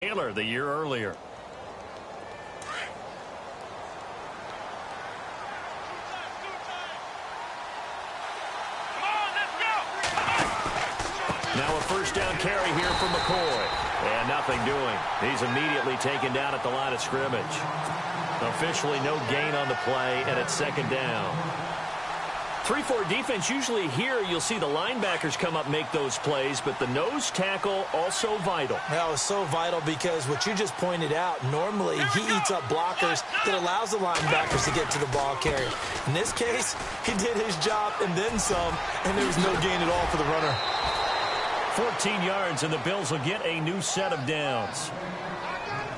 Taylor the year earlier. Now a first down carry here for McCoy. And nothing doing. He's immediately taken down at the line of scrimmage. Officially no gain on the play, and it's second down. 3-4 defense, usually here you'll see the linebackers come up make those plays, but the nose tackle also vital. That was so vital because what you just pointed out, normally he eats up blockers that allows the linebackers to get to the ball carrier. In this case, he did his job and then some, and there was no gain at all for the runner. 14 yards, and the Bills will get a new set of downs.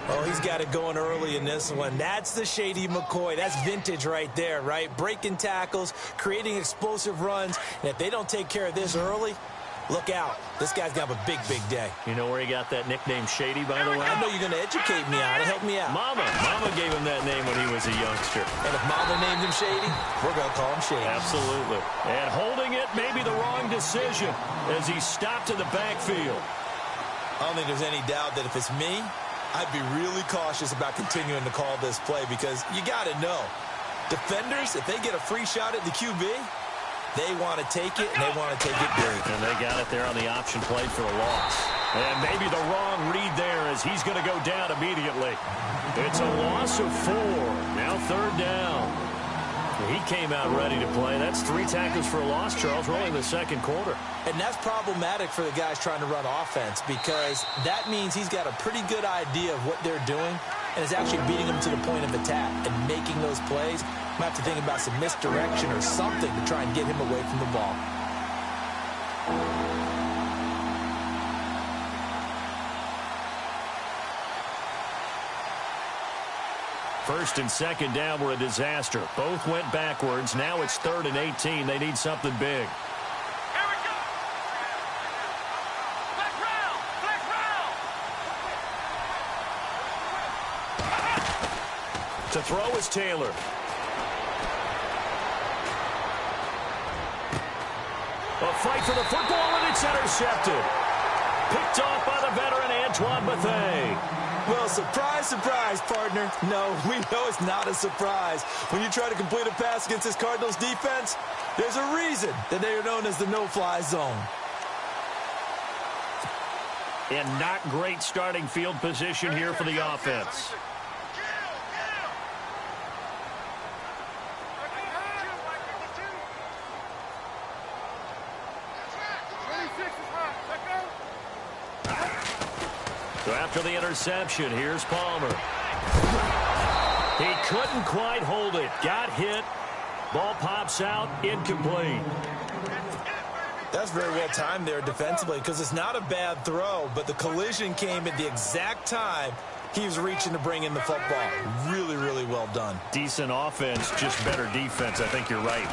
Oh, he's got it going early in this one. That's the Shady McCoy. That's vintage right there, right? Breaking tackles, creating explosive runs. And if they don't take care of this early, look out. This guy's going to have a big, big day. You know where he got that nickname Shady, by the way? I know you're going to educate me on it. Help me out. Mama gave him that name when he was a youngster. And if Mama named him Shady, we're going to call him Shady. Absolutely. And holding it may be the wrong decision as he stopped in the backfield. I don't think there's any doubt that if it's me, I'd be really cautious about continuing to call this play because you got to know, defenders, if they get a free shot at the QB, they want to take it, and they want to take it big. And they got it there on the option play for a loss. And maybe the wrong read there as he's going to go down immediately. It's a loss of 4. Now third down. He came out ready to play. That's 3 tackles for a loss, Charles, rolling the second quarter. And that's problematic for the guys trying to run offense because that means he's got a pretty good idea of what they're doing and is actually beating them to the point of attack and making those plays. Might have to think about some misdirection or something to try and get him away from the ball. First and second down were a disaster. Both went backwards. Now it's 3rd and 18. They need something big. Here we go. Flex round. Flex round. To throw is Taylor. A fight for the football, and it's intercepted. Picked off by the veteran Antoine Bethea. Well, surprise, surprise, partner. No, we know it's not a surprise. When you try to complete a pass against this Cardinals defense, there's a reason that they are known as the no-fly zone. And not great starting field position here for the offense. So after the interception, here's Palmer. He couldn't quite hold it. Got hit. Ball pops out. Incomplete. That's very well timed there defensively because it's not a bad throw, but the collision came at the exact time he was reaching to bring in the football. Really, really well done. Decent offense, just better defense. I think you're right.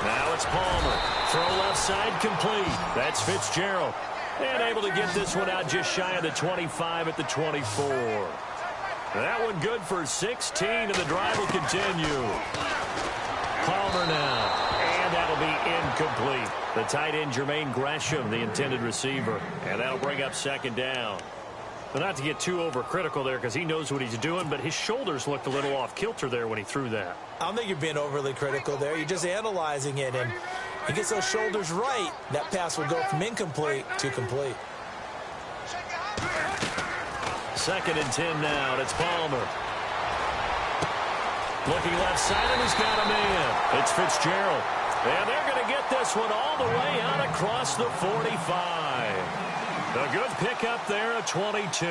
Now it's Palmer. Throw left side complete. That's Fitzgerald. And able to get this one out just shy of the 25 at the 24. That one good for 16, and the drive will continue. Palmer now. And that'll be incomplete. The tight end, Jermaine Gresham, the intended receiver. And that'll bring up second down. But not to get too overcritical there because he knows what he's doing, but his shoulders looked a little off kilter there when he threw that. I don't think you're being overly critical there. You're just analyzing it, and he gets those shoulders right, that pass will go from incomplete to complete. 2nd and 10 now, and it's Palmer. Looking left side, and he's got a man. It's Fitzgerald. And they're going to get this one all the way out across the 45. A good pickup there at 22.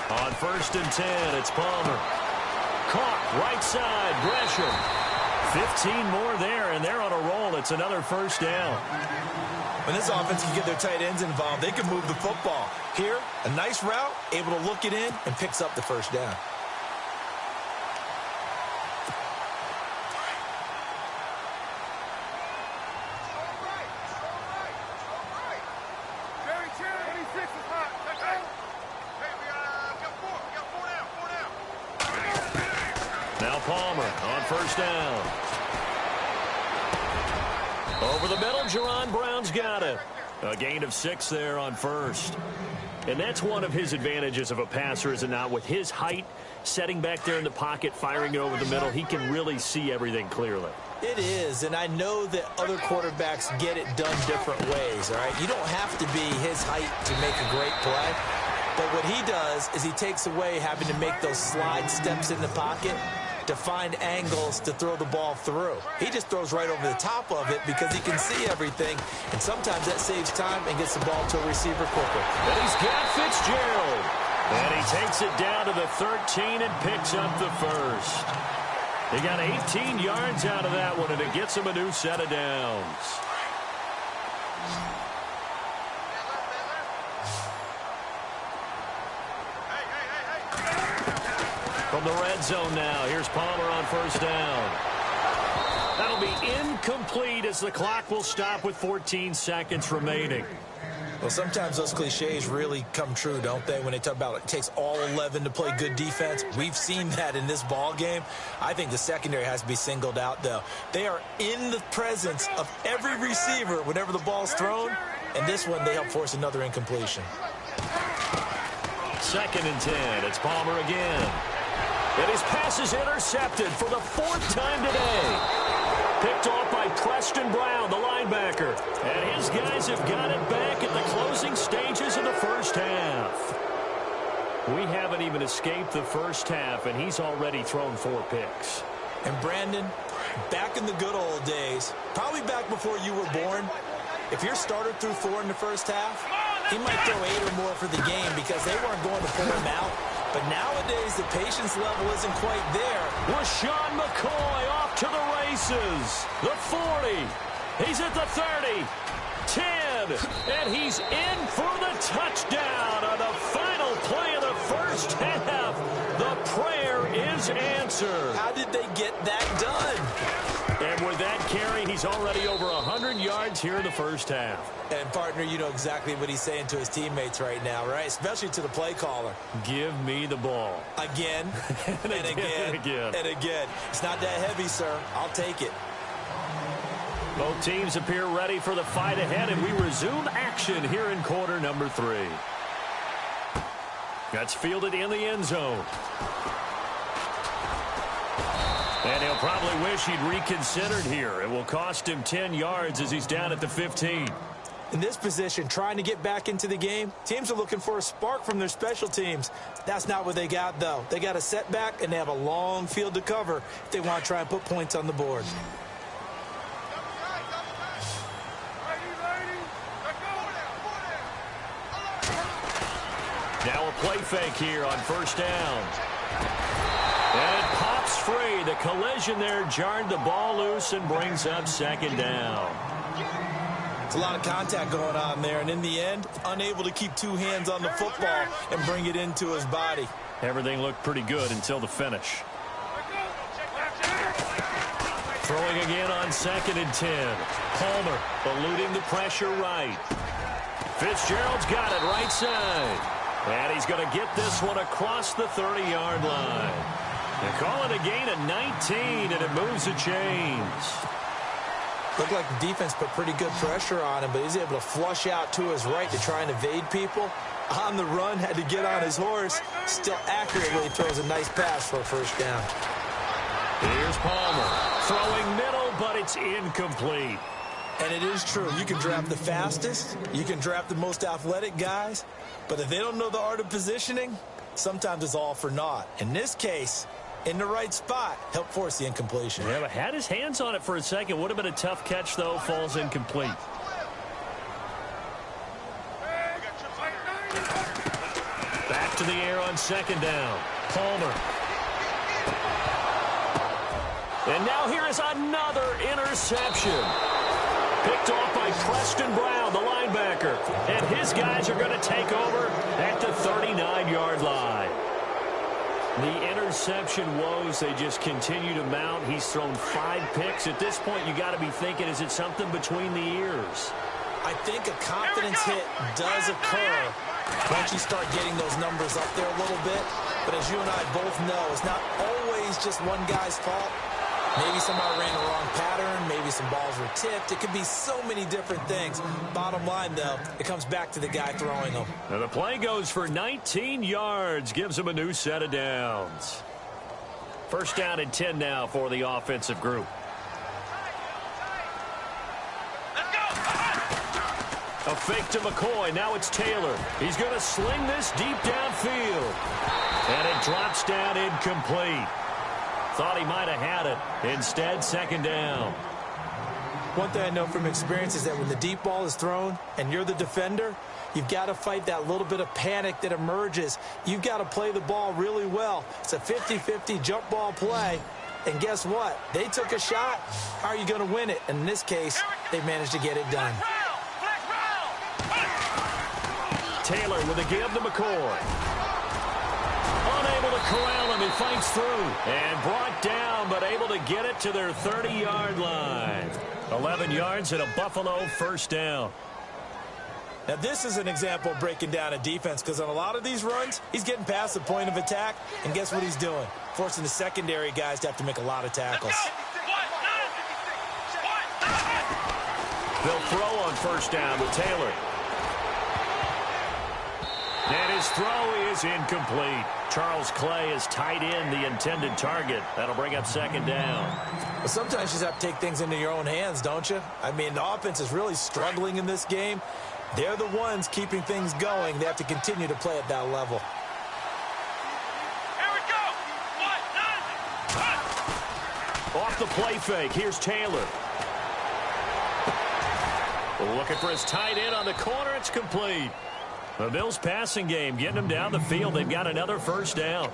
On 1st and 10, it's Palmer. Caught right side, Gresham. 15 more there, and they're on a roll. It's another first down. When this offense can get their tight ends involved, they can move the football. Here, a nice route, able to look it in, and picks up the first down. Now Palmer on first down. Over the middle, Jerron Brown's got it. A gain of 6 there on first. And that's one of his advantages of a passer, is it not? With his height, setting back there in the pocket, firing it over the middle, he can really see everything clearly. It is, and I know that other quarterbacks get it done different ways, all right? You don't have to be his height to make a great play. But what he does is he takes away having to make those slide steps in the pocket to find angles to throw the ball through. He just throws right over the top of it because he can see everything, and sometimes that saves time and gets the ball to a receiver quicker. And he's got Fitzgerald. And he takes it down to the 13 and picks up the first. He got 18 yards out of that one, and it gets him a new set of downs. From the red zone now, here's Palmer on first down. That'll be incomplete as the clock will stop with 14 seconds remaining. Well, sometimes those cliches really come true, don't they, when they talk about it takes all 11 to play good defense. We've seen that in this ball game. I think the secondary has to be singled out, though. They are in the presence of every receiver whenever the ball's thrown, and this one they help force another incompletion. 2nd and 10. It's Palmer again. And his pass is intercepted for the 4th time today. Picked off by Preston Brown, the linebacker. And his guys have got it back at the closing stages of the first half. We haven't even escaped the first half, and he's already thrown 4 picks. And Brandon, back in the good old days, probably back before you were born, if your starter threw 4 in the first half, he might throw 8 or more for the game because they weren't going to pull him out. But nowadays, the patience level isn't quite there. LaShawn McCoy off to the races. The 40. He's at the 30. 10. And he's in for the touchdown on the final play of the first half. The prayer is answered. How did they get that done? And with that carry, he's already over 100 yards here in the first half. And, partner, you know exactly what he's saying to his teammates right now, right? Especially to the play caller. Give me the ball. Again, and again. It's not that heavy, sir. I'll take it. Both teams appear ready for the fight ahead, and we resume action here in quarter number 3. That's fielded in the end zone. And he'll probably wish he'd reconsidered here. It will cost him 10 yards as he's down at the 15. In this position, trying to get back into the game, teams are looking for a spark from their special teams. That's not what they got, though. They got a setback, and they have a long field to cover if they want to try and put points on the board. Now a play fake here on first down. And it pops free. The collision there jarred the ball loose and brings up 2nd down. It's a lot of contact going on there, and in the end, unable to keep 2 hands on the football and bring it into his body. Everything looked pretty good until the finish. Throwing again on 2nd and 10. Palmer eluding the pressure right. Fitzgerald's got it right side. And he's going to get this one across the 30-yard line. They call it a gain of 19, and it moves the chains. Looked like the defense put pretty good pressure on him, but he's able to flush out to his right to try and evade people. On the run, had to get on his horse. Still accurately throws a nice pass for a first down. Here's Palmer. Throwing middle, but it's incomplete. And it is true. You can draft the fastest. You can draft the most athletic guys. But if they don't know the art of positioning, sometimes it's all for naught. In this case, in the right spot, helped force the incompletion. Yeah, but had his hands on it for a second. Would have been a tough catch, though. Falls incomplete. Back to the air on 2nd down. Palmer. And now here is another interception. Picked off by Preston Brown, the linebacker. And his guys are going to take over at the 39-yard line. The interception woes, they just continue to mount. He's thrown 5 picks. At this point, you got to be thinking, is it something between the ears? I think a confidence hit does occur once you start getting those numbers up there a little bit. But as you and I both know, it's not always just one guy's fault. Maybe somebody ran the wrong pattern. Maybe some balls were tipped. It could be so many different things. Bottom line, though, it comes back to the guy throwing them. Now the play goes for 19 yards. Gives him a new set of downs. First down and 10 now for the offensive group. A fake to McCoy. Now it's Taylor. He's going to sling this deep downfield. And it drops down incomplete. Thought he might have had it. Instead, second down. One thing I know from experience is that when the deep ball is thrown and you're the defender, you've got to fight that little bit of panic that emerges. You've got to play the ball really well. It's a 50-50 jump ball play. And guess what? They took a shot. How are you going to win it? And in this case, they managed to get it done. Taylor with a give to McCoy. Unable to corral him. He fights through. And brought down, but able to get it to their 30-yard line. 11 yards and a Buffalo first down. Now, this is an example of breaking down a defense because on a lot of these runs, he's getting past the point of attack. And guess what he's doing? Forcing the secondary guys to have to make a lot of tackles. They'll throw on first down with Taylor. And his throw is incomplete. Charles Clay is tight in the intended target. That'll bring up second down. Well, sometimes you just have to take things into your own hands, don't you? I mean, the offense is really struggling in this game. They're the ones keeping things going. They have to continue to play at that level. Here we go. Off the play fake. Here's Taylor. Looking for his tight end on the corner. It's complete. The Bills passing game getting them down the field. They've got another first down.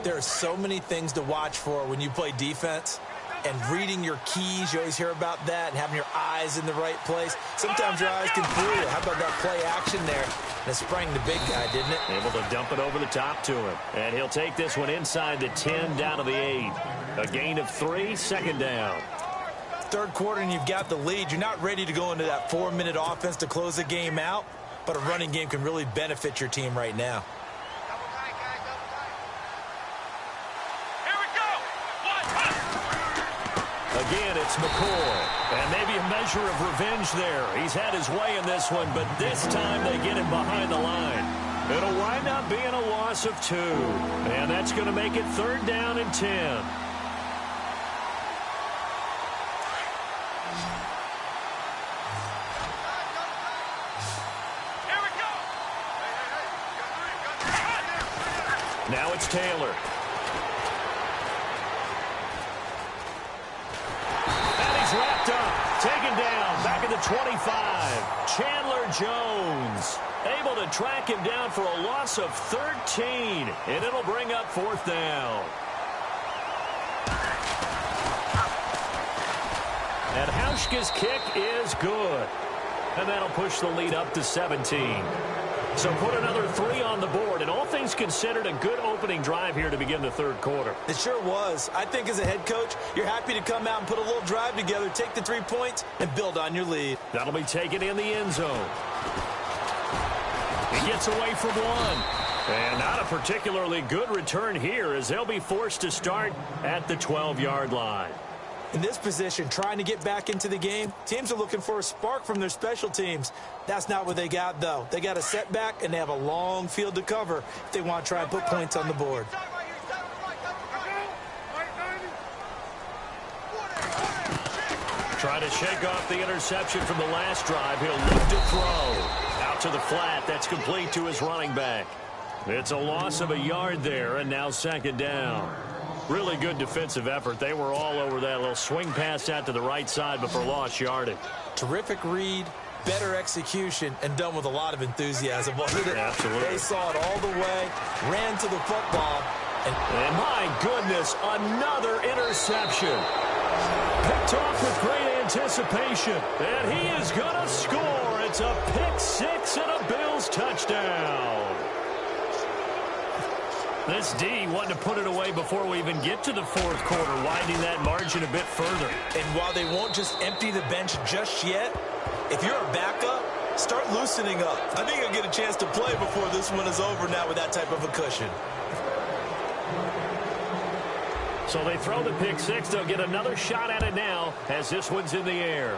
There are so many things to watch for when you play defense. And reading your keys, you always hear about that, and having your eyes in the right place. Sometimes your eyes can fool you. How about that play action there? And it sprang the big guy, didn't it? Able to dump it over the top to him. And he'll take this one inside the 10 down to the 8. A gain of 3, second down. Third quarter and you've got the lead. You're not ready to go into that 4-minute offense to close the game out. But a running game can really benefit your team right now. Again, it's McCoy. And maybe a measure of revenge there. He's had his way in this one, but this time they get him behind the line. It'll wind up being a loss of 2. And that's going to make it third down and 10. Now it's Taylor. And he's wrapped up. Taken down. Back at the 25. Chandler Jones. Able to track him down for a loss of 13. And it'll bring up fourth down. And Hauschka's kick is good. And that'll push the lead up to 17. So put another 3 on the board, and all things considered, a good opening drive here to begin the third quarter. It sure was. I think as a head coach, you're happy to come out and put a little drive together, take the 3 points, and build on your lead. That'll be taken in the end zone. He gets away from one. And not a particularly good return here as they'll be forced to start at the 12-yard line. In this position, trying to get back into the game, teams are looking for a spark from their special teams. That's not what they got, though. They got a setback, and they have a long field to cover if they want to try and put points on the board. Trying to shake off the interception from the last drive. He'll look to throw. Out to the flat. That's complete to his running back. It's a loss of a yard there, and now second down. Really good defensive effort. They were all over that little swing pass out to the right side before lost yardage. Terrific read, better execution, and done with a lot of enthusiasm, wasn't it? Absolutely. They saw it all the way, ran to the football. And my goodness, another interception. Picked off with great anticipation. And he is going to score. It's a pick 6 and a Bills touchdown. This D wanted to put it away before we even get to the fourth quarter, widening that margin a bit further. And while they won't just empty the bench just yet, if you're a backup, start loosening up. I think you'll get a chance to play before this one is over now with that type of a cushion. So they throw the pick six. They'll get another shot at it now as this one's in the air.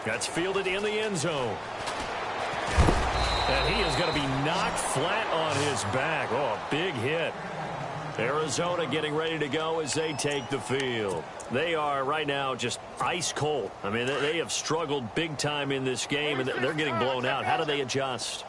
That's fielded in the end zone. And he is going to be knocked flat on his back. Oh, a big hit. Arizona getting ready to go as they take the field. They are right now just ice cold. I mean, they have struggled big time in this game, and they're getting blown out. How do they adjust?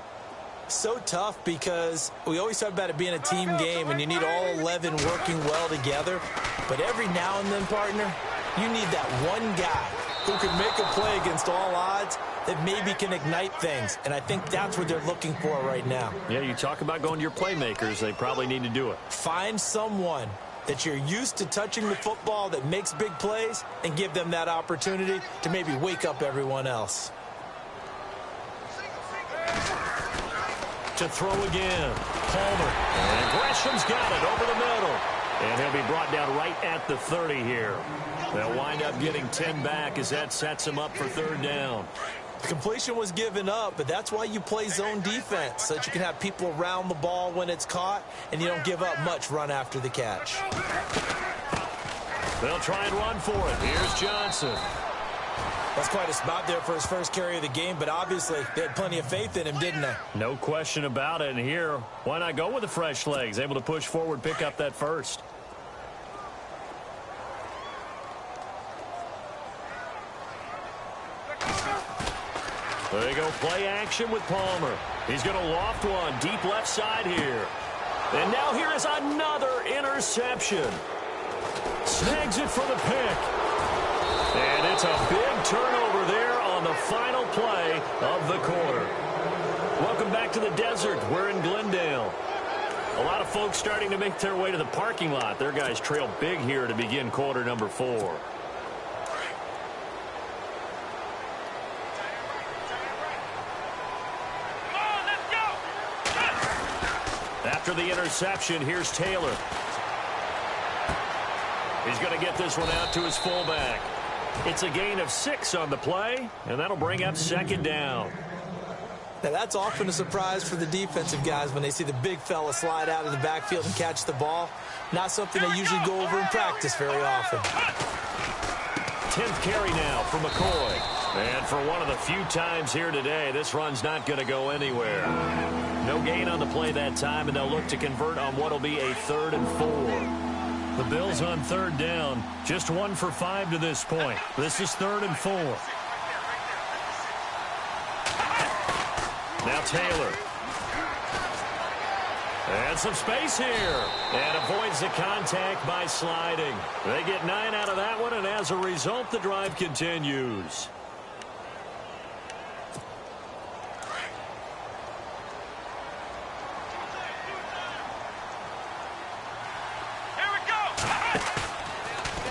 So tough because we always talk about it being a team game, and you need all 11 working well together. But every now and then, partner, you need that one guy who can make a play against all odds that maybe can ignite things. And I think that's what they're looking for right now. Yeah, you talk about going to your playmakers. They probably need to do it. Find someone that you're used to touching the football that makes big plays and give them that opportunity to maybe wake up everyone else. To throw again. Palmer. And Gresham's got it over the middle. And he'll be brought down right at the 30 here. They'll wind up getting 10 back as that sets him up for third down. The completion was given up, but that's why you play zone defense, so that you can have people around the ball when it's caught, and you don't give up much run after the catch. They'll try and run for it. Here's Johnson. That's quite a spot there for his first carry of the game, but obviously they had plenty of faith in him, didn't they? No question about it. And here, why not go with the fresh legs? Able to push forward, pick up that first. There you go, play action with Palmer. He's going to loft one deep left side here. And now here is another interception. Snags it for the pick. And it's a big turnover there on the final play of the quarter. Welcome back to the desert. We're in Glendale. A lot of folks starting to make their way to the parking lot. Their guys trail big here to begin quarter number 4. After the interception, here's Taylor. He's going to get this one out to his fullback. It's a gain of 6 on the play, and that'll bring up second down. Now, that's often a surprise for the defensive guys when they see the big fella slide out of the backfield and catch the ball. Not something they usually go over in practice very often. 10th carry now for McCoy. And for one of the few times here today, this run's not going to go anywhere. No gain on the play that time, and they'll look to convert on what will be a 3rd and 4. The Bills on third down, just 1 for 5 to this point. This is 3rd and 4. Now Taylor. And some space here. And avoids the contact by sliding. They get 9 out of that one, and as a result, the drive continues.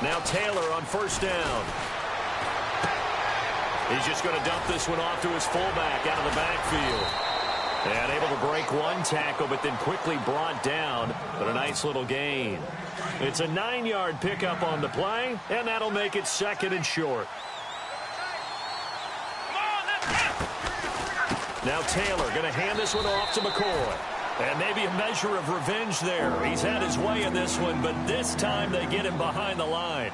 Now Taylor on first down. He's just going to dump this one off to his fullback out of the backfield. And able to break one tackle, but then quickly brought down. But a nice little gain. It's a 9-yard pickup on the play, and that'll make it 2nd and short. Now Taylor going to hand this one off to McCoy. And maybe a measure of revenge there. He's had his way in this one, but this time they get him behind the line.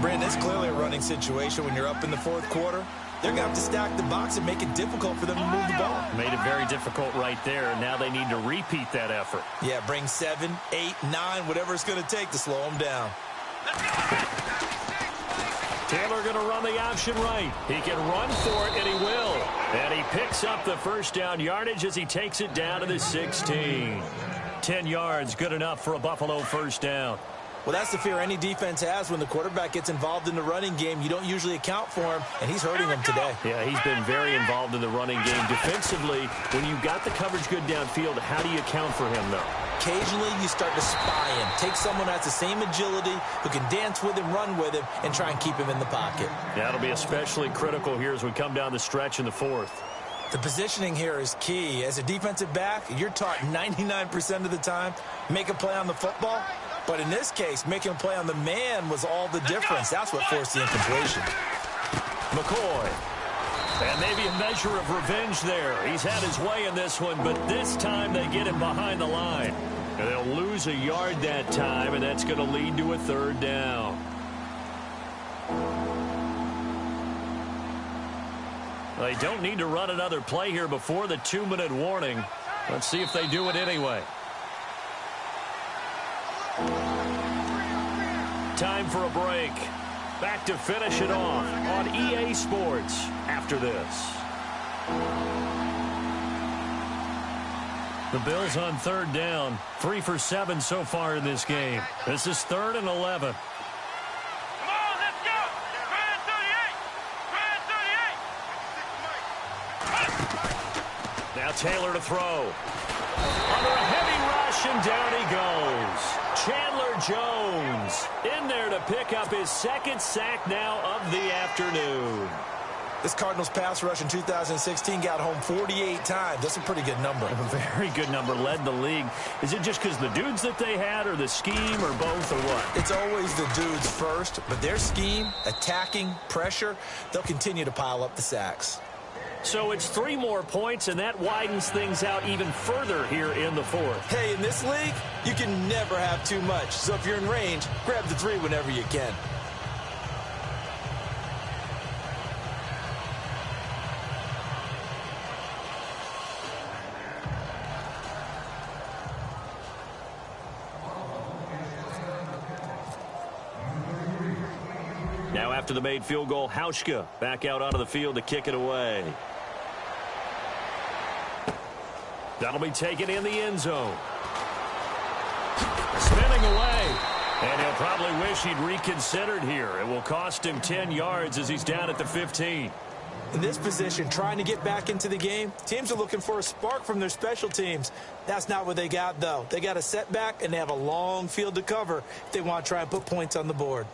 Brandon, it's clearly a running situation when you're up in the 4th quarter. They're going to have to stack the box and make it difficult for them to move the ball. Made it very difficult right there. Now they need to repeat that effort. Yeah, bring 7, 8, 9, whatever it's going to take to slow them down. Taylor going to run the option right. He can run for it, and he will. And he picks up the first down yardage as he takes it down to the 16. 10 yards, good enough for a Buffalo first down. Well, that's the fear any defense has when the quarterback gets involved in the running game. You don't usually account for him, and he's hurting them today. Yeah, he's been very involved in the running game. Defensively, when you've got the coverage good downfield, how do you account for him, though? Occasionally, you start to spy him. Take someone who has the same agility, who can dance with him, run with him, and try and keep him in the pocket. That'll be especially critical here as we come down the stretch in the 4th. The positioning here is key. As a defensive back, you're taught 99% of the time, make a play on the football. But in this case, making a play on the man was all the difference. That's what forced the incompletion. McCoy. And maybe a measure of revenge there. He's had his way in this one, but this time they get him behind the line. And they'll lose a yard that time, and that's going to lead to a third down. They don't need to run another play here before the 2-minute warning. Let's see if they do it anyway. Time for a break. Back to finish it off on EA Sports after this. The Bills on third down. 3 for 7 so far in this game. This is 3rd and 11. Come on, let's go. Try and 38. Now Taylor to throw. Under a heavy rush, and down he goes. Chandler Jones in there to pick up his 2nd sack now of the afternoon. This Cardinals pass rush in 2016 got home 48 times. That's a pretty good number. A very good number, led the league. Is it just because the dudes that they had, or the scheme, or both, or what? It's always the dudes first, but their scheme, attacking, pressure, they'll continue to pile up the sacks. So it's 3 more points, and that widens things out even further here in the 4th. Hey, in this league, you can never have too much. So if you're in range, grab the 3 whenever you can. Now after the made field goal, Hauschka back out onto the field to kick it away. That'll be taken in the end zone. Spinning away. And he'll probably wish he'd reconsidered here. It will cost him 10 yards as he's down at the 15. In this position, trying to get back into the game, teams are looking for a spark from their special teams. That's not what they got, though. They got a setback, and they have a long field to cover if they want to try and put points on the board.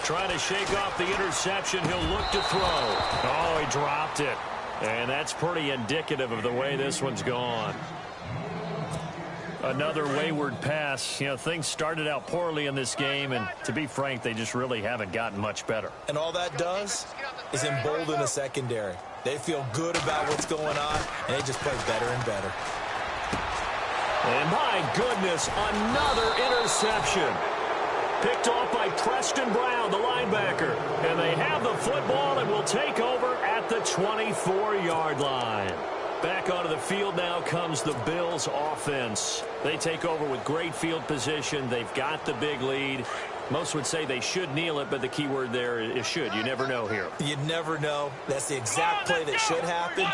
Trying to shake off the interception. He'll look to throw. Oh, he dropped it. And that's pretty indicative of the way this one's gone. Another wayward pass. You know, things started out poorly in this game, and to be frank, they just really haven't gotten much better. And all that does is embolden a secondary. They feel good about what's going on, and they just play better and better. And my goodness, another interception. Picked off by Preston Brown, the linebacker. And they have the football and will take over at the 24-yard line. Back onto the field now comes the Bills offense. They take over with great field position. They've got the big lead. Most would say they should kneel it, but the key word there is should. You never know here. You never know. That's the exact play that should happen.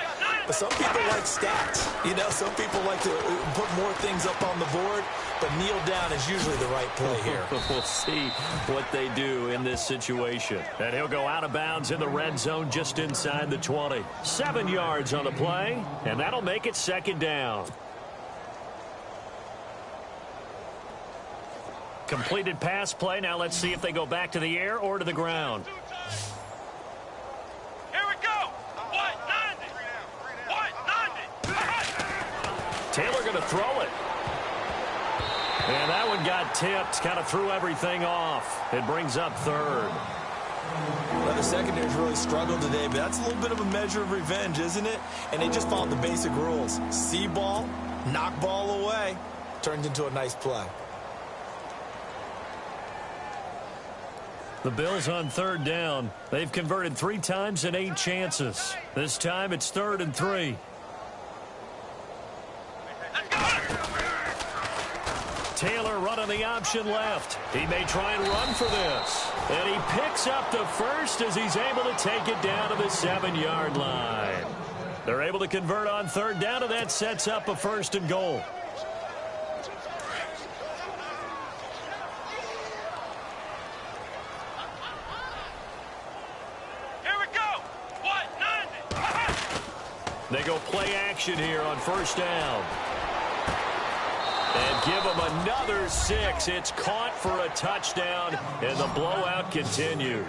But some people like stats. You know, some people like to put more things up on the board, but kneel down is usually the right play here. We'll see what they do in this situation. And he'll go out of bounds in the red zone just inside the 20. 7 yards on the play, and that'll make it 2nd down. Completed pass play. Now let's see if they go back to the air or to the ground. Here we go. 190. Taylor going to throw it. And that one got tipped. Kind of threw everything off. It brings up 3rd. Well, the secondary's really struggled today, but that's a little bit of a measure of revenge, isn't it? And they just followed the basic rules. See ball, knock ball away. Turned into a nice play. The Bills on 3rd down. They've converted 3 times in 8 chances. This time it's 3rd and 3. Taylor running the option left. He may try and run for this. And he picks up the first as he's able to take it down to the 7-yard line. They're able to convert on 3rd down, and that sets up a 1st and goal. They go play action here on 1st down. And give them another 6. It's caught for a touchdown, and the blowout continues.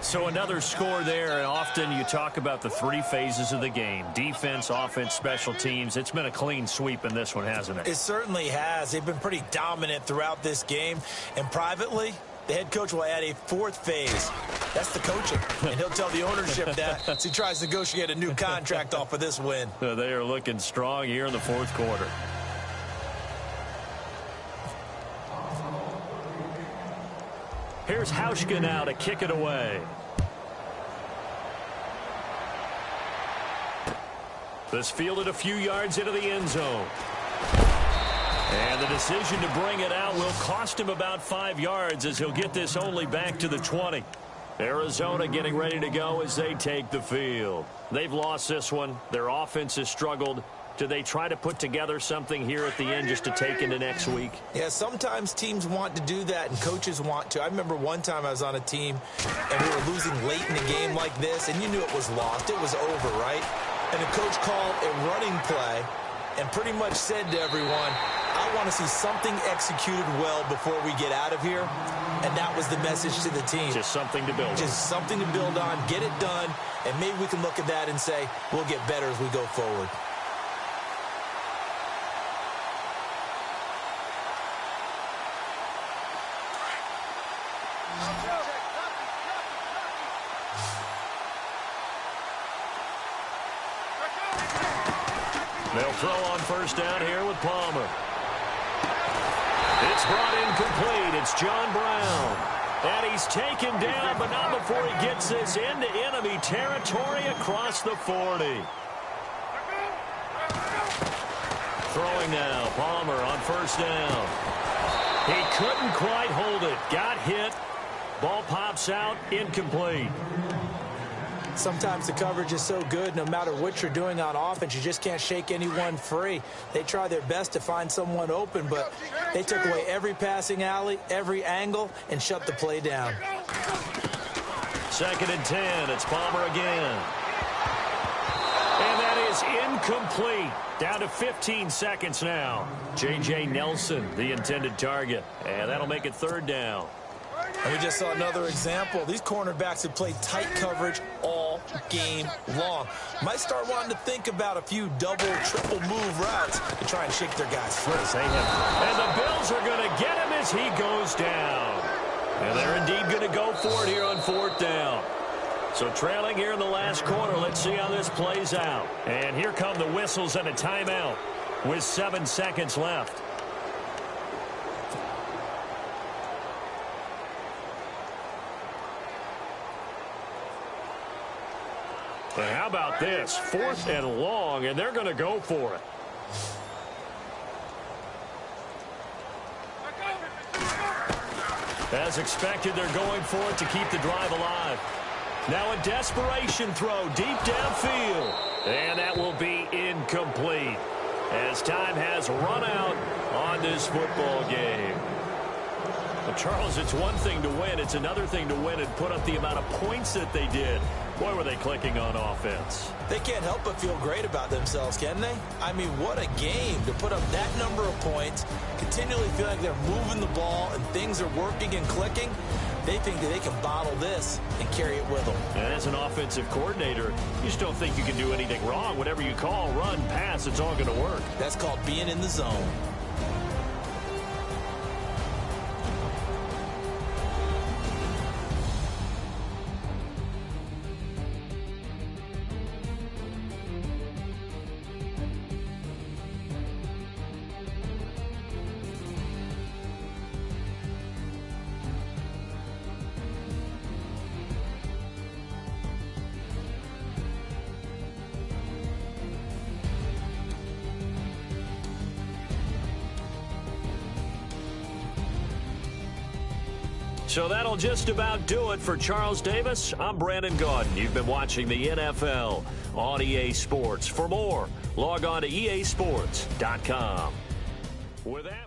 So another score there, and often you talk about the 3 phases of the game. Defense, offense, special teams. It's been a clean sweep in this one, hasn't it? It certainly has. They've been pretty dominant throughout this game. And privately, The head coach will add a fourth phase. That's the coaching. And he'll tell the ownership that as he tries to negotiate a new contract off of this win. They are looking strong here in the fourth quarter. Here's Hauschka now to kick it away. This fielded a few yards into the end zone. And the decision to bring it out will cost him about 5 yards as he'll get this only back to the 20. Arizona getting ready to go as they take the field. They've lost this one. Their offense has struggled. Do they try to put together something here at the end just to take into next week? Yeah, sometimes teams want to do that and coaches want to. I remember one time I was on a team and we were losing late in a game like this, and you knew it was lost. It was over, right? And the coach called a running play and pretty much said to everyone, I want to see something executed well before we get out of here. And that was the message to the team. Just something to build on. Just something to build on, get it done, and maybe we can look at that and say, we'll get better as we go forward. They'll throw on first down here with Palmer. It's brought in complete. It's John Brown. And he's taken down, but not before he gets this into enemy territory across the 40. Throwing now. Palmer on first down. He couldn't quite hold it. Got hit. Ball pops out. Incomplete. Sometimes the coverage is so good, no matter what you're doing on offense, you just can't shake anyone free. They try their best to find someone open, but they took away every passing alley, every angle, and shut the play down. 2nd and 10. It's Palmer again. And that is incomplete. Down to 15 seconds now. J.J. Nelson, the intended target. And that'll make it 3rd down. And we just saw another example. These cornerbacks have played tight coverage all game long. Might start wanting to think about a few double, triple move routes to try and shake their guys free. And the Bills are going to get him as he goes down. And they're indeed going to go for it here on 4th down. So trailing here in the last quarter. Let's see how this plays out. And here come the whistles and a timeout with 7 seconds left. And how about this? 4th and long, and they're going to go for it. As expected, they're going for it to keep the drive alive. Now a desperation throw deep downfield. And that will be incomplete as time has run out on this football game. Well, Charles, it's one thing to win. It's another thing to win and put up the amount of points that they did. Boy, were they clicking on offense. They can't help but feel great about themselves, can they? I mean, what a game to put up that number of points, continually feel like they're moving the ball and things are working and clicking. They think that they can bottle this and carry it with them. And as an offensive coordinator, you just don't think you can do anything wrong. Whatever you call, run, pass, it's all going to work. That's called being in the zone. So that'll just about do it for Charles Davis. I'm Brandon Gaudin. You've been watching the NFL on EA Sports. For more, log on to easports.com. With that...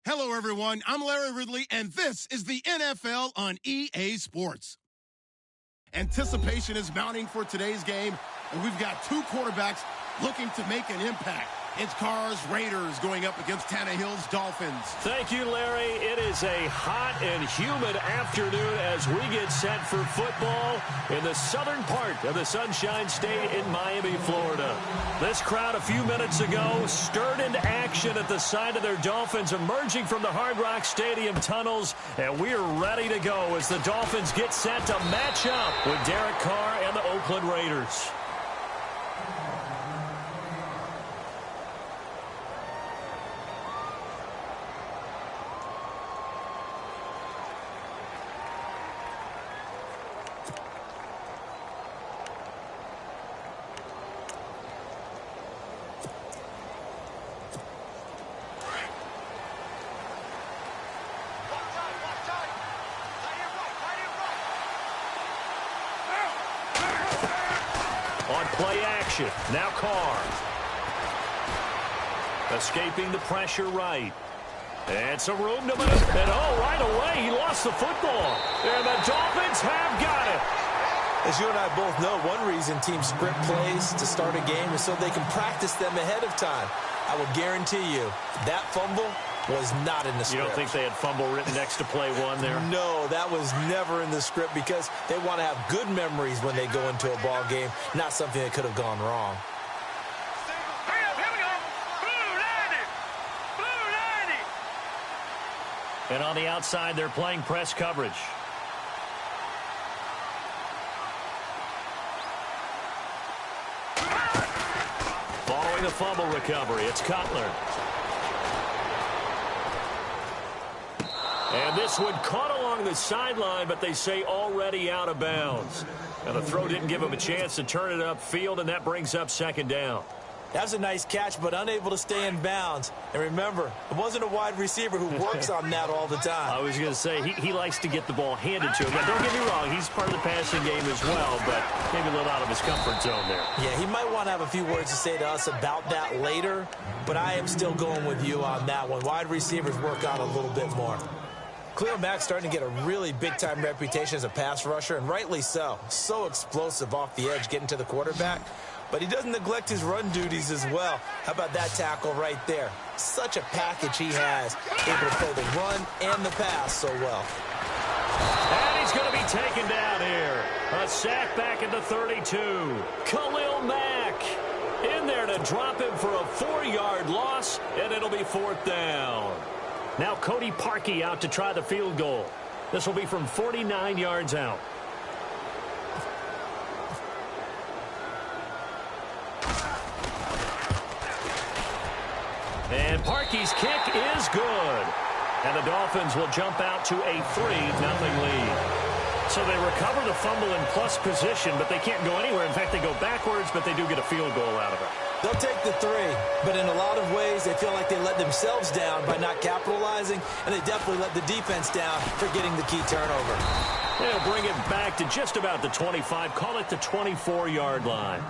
Hello, everyone. I'm Larry Ridley, and this is the NFL on EA Sports. Anticipation is mounting for today's game, and we've got two quarterbacks looking to make an impact. It's Carr's Raiders going up against Tannehill's Dolphins. Thank you, Larry. It is a hot and humid afternoon as we get set for football in the southern part of the Sunshine State in Miami, Florida. This crowd a few minutes ago stirred into action at the side of their Dolphins emerging from the Hard Rock Stadium tunnels, and we're ready to go as the Dolphins get set to match up with Derek Carr and the Oakland Raiders. On play action, now Carr. Escaping the pressure right. And some room to move. And right away, he lost the football. And the Dolphins have got it. As you and I both know, one reason teams script plays to start a game is so they can practice them ahead of time. I will guarantee you that fumble was not in the script. You don't think they had fumble written next to play one there? No, that was never in the script because they want to have good memories when they go into a ball game, not something that could have gone wrong. Here we go. Blue 90. Blue 90. And on the outside, they're playing press coverage. Following the fumble recovery, it's Cutler. And this one caught along the sideline, but they say already out of bounds. And the throw didn't give him a chance to turn it upfield, and that brings up second down. That was a nice catch, but unable to stay in bounds. And remember, it wasn't a wide receiver who works on that all the time. I was going to say, he likes to get the ball handed to him. Now, don't get me wrong, he's part of the passing game as well, but maybe a little out of his comfort zone there. Yeah, he might want to have a few words to say to us about that later, but I am still going with you on that one. Wide receivers work on a little bit more. Khalil Mack's starting to get a really big-time reputation as a pass rusher, and rightly so. So explosive off the edge getting to the quarterback. But he doesn't neglect his run duties as well. How about that tackle right there? Such a package he has, able to play the run and the pass so well. And he's going to be taken down here. A sack back at the 32. Khalil Mack in there to drop him for a 4-yard loss, and it'll be fourth down. Now Cody Parkey out to try the field goal. This will be from 49 yards out. And Parkey's kick is good. And the Dolphins will jump out to a 3-0 lead. So they recover the fumble in plus position, but they can't go anywhere. In fact, they go backwards, but they do get a field goal out of it. They'll take the 3, but in a lot of ways, they feel like they let themselves down by not capitalizing, and they definitely let the defense down for getting the key turnover. They'll bring it back to just about the 25, call it the 24-yard line.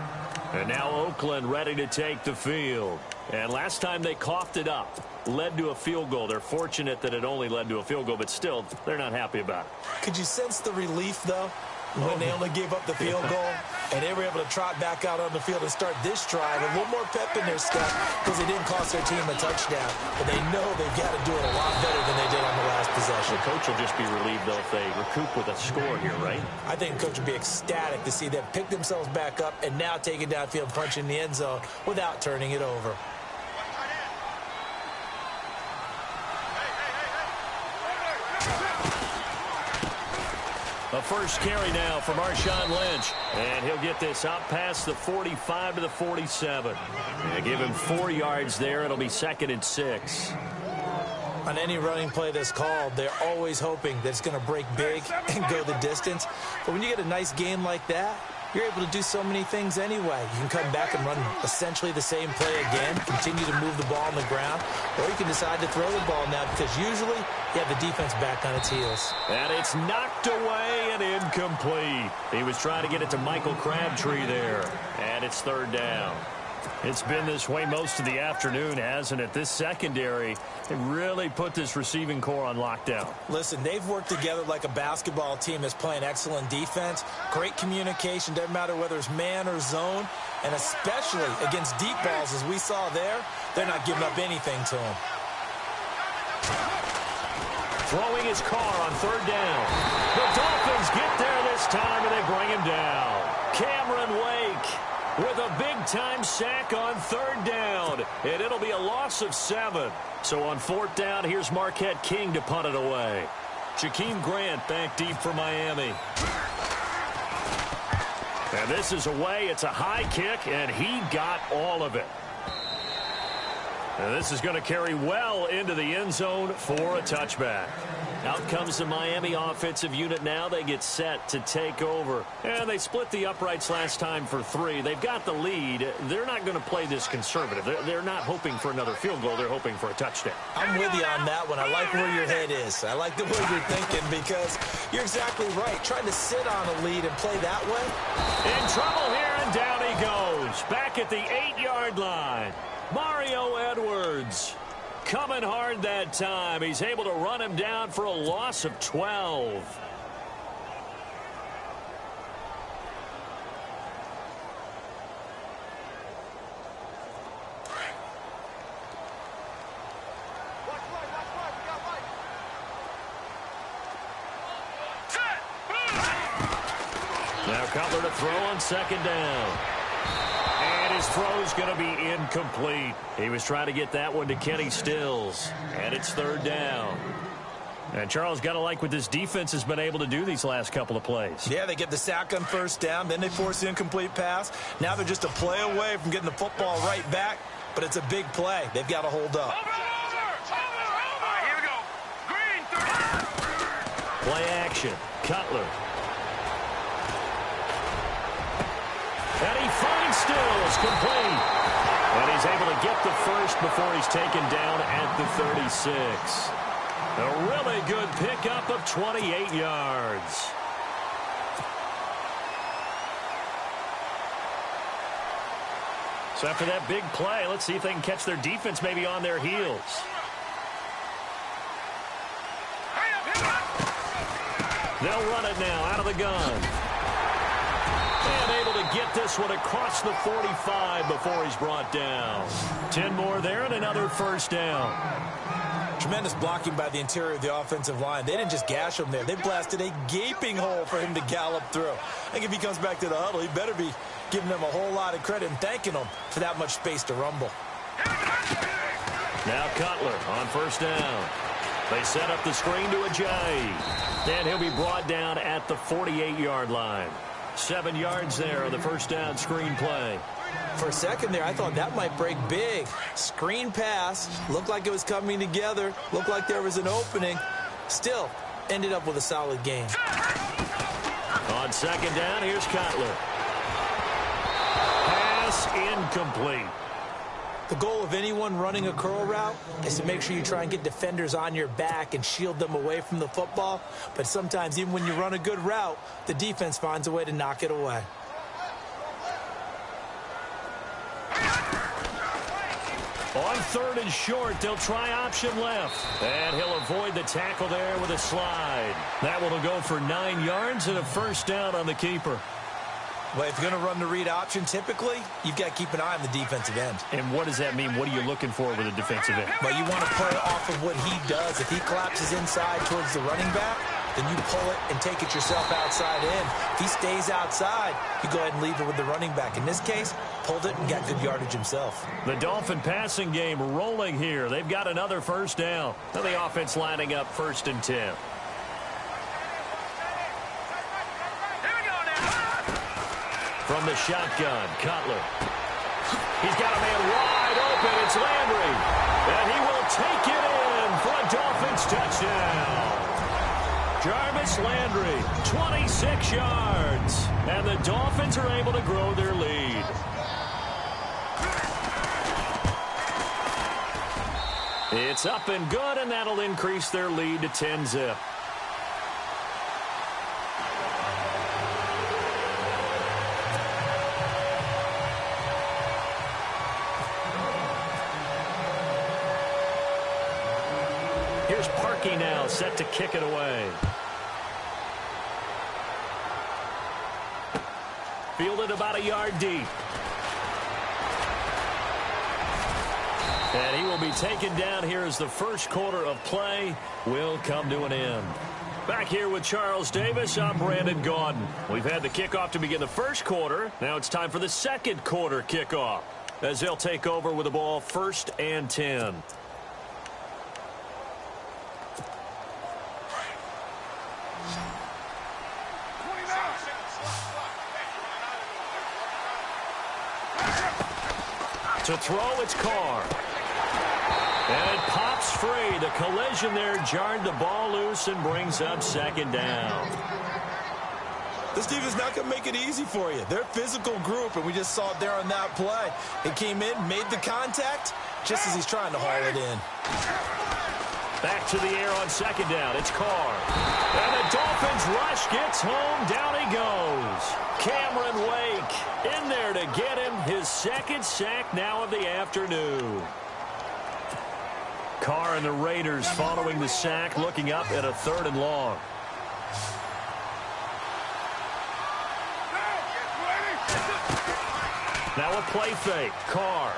And now Oakland ready to take the field. And last time they coughed it up, led to a field goal. They're fortunate that it only led to a field goal, but still, they're not happy about it. Could you sense the relief, though, when they only gave up the field goal and they were able to trot back out on the field and start this drive a little more pep in their step because they didn't cost their team a touchdown, but they know they've got to do it a lot better than they did on the last possession. The coach will just be relieved, though, if they recoup with a score here, right? I think the coach would be ecstatic to see them pick themselves back up and now take it downfield, punch in the end zone without turning it over. A first carry now from Marshawn Lynch. And he'll get this out past the 45 to the 47. And give him 4 yards there. It'll be 2nd and 6. On any running play that's called, they're always hoping that it's going to break big and go the distance. But when you get a nice game like that, you're able to do so many things anyway. You can come back and run essentially the same play again, continue to move the ball on the ground, or you can decide to throw the ball now because usually you have the defense back on its heels. And it's knocked away and incomplete. He was trying to get it to Michael Crabtree there, and it's 3rd down. It's been this way most of the afternoon, hasn't it? This secondary, they really put this receiving core on lockdown. Listen, they've worked together like a basketball team that's playing excellent defense. Great communication, doesn't matter whether it's man or zone. And especially against deep balls, as we saw there, they're not giving up anything to them. Throwing his car on third down. The Dolphins get there this time, and they bring him down. Cameron Wake with a big-time sack on third down, and it'll be a loss of 7. So on fourth down, here's Marquette King to punt it away. Jakeem Grant back deep for Miami. And this is away. It's a high kick, and he got all of it. And this is going to carry well into the end zone for a touchback. Out comes the Miami offensive unit now. They get set to take over. And they split the uprights last time for 3. They've got the lead. They're not going to play this conservative. They're not hoping for another field goal. They're hoping for a touchdown. I'm with you on that one. I like where your head is. I like the way you're thinking because you're exactly right. Trying to sit on a lead and play that way. In trouble here, and down he goes. Back at the 8-yard line. Mario Edwards coming hard that time. He's able to run him down for a loss of 12. Now Cutler to throw on second down. And his throw's going to be incomplete. He was trying to get that one to Kenny Stills. And it's third down. And Charles, got to like what this defense has been able to do these last couple of plays. Yeah, they get the sack on first down. Then they force the incomplete pass. Now they're just a play away from getting the football right back. But it's a big play. They've got to hold up. Here we go. Green, 3. Play action. Cutler. And he finds Stills, complete. And he's able to get the first before he's taken down at the 36. A really good pickup of 28 yards. So after that big play, let's see if they can catch their defense maybe on their heels. They'll run it now out of the gun. And able to get this one across the 45 before he's brought down. 10 more there and another first down. Tremendous blocking by the interior of the offensive line. They didn't just gash him there. They blasted a gaping hole for him to gallop through. I think if he comes back to the huddle, he better be giving them a whole lot of credit and thanking them for that much space to rumble. Now Cutler on first down. They set up the screen to Ajayi. And he'll be brought down at the 48-yard line. 7 yards there on the first down screen play. For a second there, I thought that might break big. Screen pass. Looked like it was coming together. Looked like there was an opening. Still, ended up with a solid game. On second down, here's Cutler. Pass incomplete. The goal of anyone running a curl route is to make sure you try and get defenders on your back and shield them away from the football. But sometimes, even when you run a good route, the defense finds a way to knock it away. On third and short, they'll try option left. And he'll avoid the tackle there with a slide. That one will go for 9 yards and a first down on the keeper. Well, if you're going to run the read option, typically, you've got to keep an eye on the defensive end. And what does that mean? What are you looking for with a defensive end? Well, you want to play off of what he does. If he collapses inside towards the running back, then you pull it and take it yourself outside in. If he stays outside, you go ahead and leave it with the running back. In this case, pulled it and got good yardage himself. The Dolphin passing game rolling here. They've got another first down. Now the offense lining up 1st and 10. From the shotgun, Cutler. He's got a man wide open. It's Landry. And he will take it in for a Dolphins touchdown. Jarvis Landry, 26 yards. And the Dolphins are able to grow their lead. It's up and good, and that'll increase their lead to 10-zip. rookie now set to kick it away. Fielded about a yard deep. And he will be taken down here as the first quarter of play will come to an end. Back here with Charles Davis, I'm Brandon Gaudin. We've had the kickoff to begin the first quarter. Now it's time for the second quarter kickoff, as they'll take over with the ball 1st and 10. To throw, it's Carr. And it pops free. The collision there jarred the ball loose and brings up 2nd down. This defense not going to make it easy for you. They're a physical group, and we just saw it there on that play. He came in, made the contact, just as he's trying to haul it in. Back to the air on 2nd down. It's Carr. And the Dolphins rush gets home. Down he goes. Cameron Wake in there to get him his 2nd sack now of the afternoon. Carr and the Raiders following the sack, looking up at a 3rd and long. Now a play fake. Carr.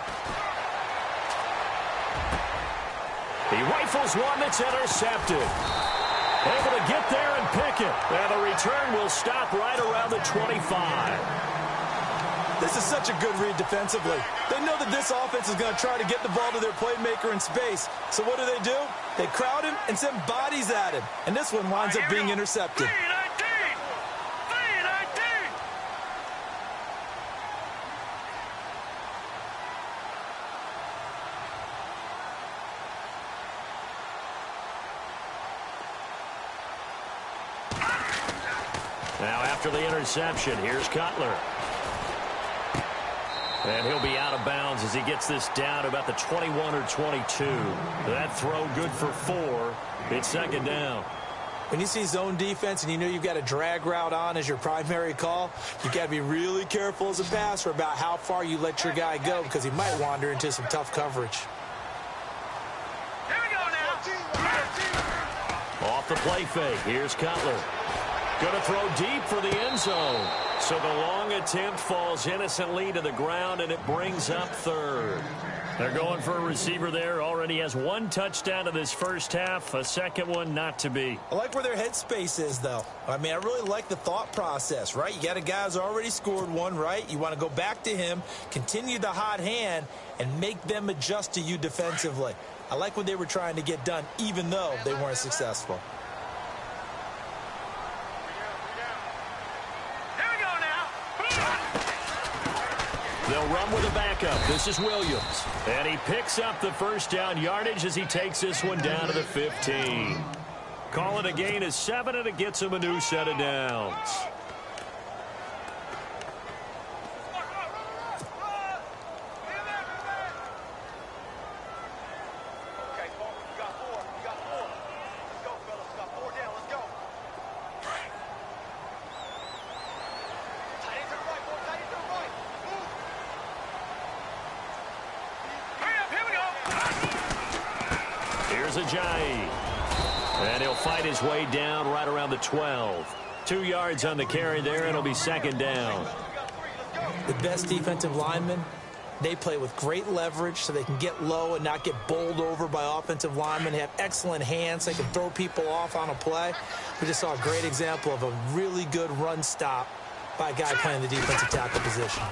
He rifles one that's intercepted. Able to get there and pick it. And the return will stop right around the 25. This is such a good read defensively. They know that this offense is going to try to get the ball to their playmaker in space. So what do? They crowd him and send bodies at him. And this one winds up being intercepted. Now after the interception, here's Cutler. And he'll be out of bounds as he gets this down about the 21 or 22. That throw good for 4. It's 2nd down. When you see zone defense and you know you've got a drag route on as your primary call, you've got to be really careful as a passer about how far you let your guy go, because he might wander into some tough coverage. Here we go now. Off the play fake. Here's Cutler. Going to throw deep for the end zone. So the long attempt falls innocently to the ground, and it brings up 3rd. They're going for a receiver there. Already has 1 touchdown in this first half. A 2nd one not to be. I like where their headspace is, though. I mean, I really like the thought process, right? You got a guy who's already scored 1, right? You want to go back to him, continue the hot hand, and make them adjust to you defensively. I like what they were trying to get done, even though they weren't successful. They'll run with a backup. This is Williams. And he picks up the 1st down yardage as he takes this one down to the 15. Call it a gain of 7, and it gets him a new set of downs. Ajayi. And he'll fight his way down right around the 12. 2 yards on the carry there, and it'll be 2nd down. The best defensive linemen, they play with great leverage so they can get low and not get bowled over by offensive linemen. They have excellent hands. They can throw people off on a play. We just saw a great example of a really good run stop by a guy playing the defensive tackle position.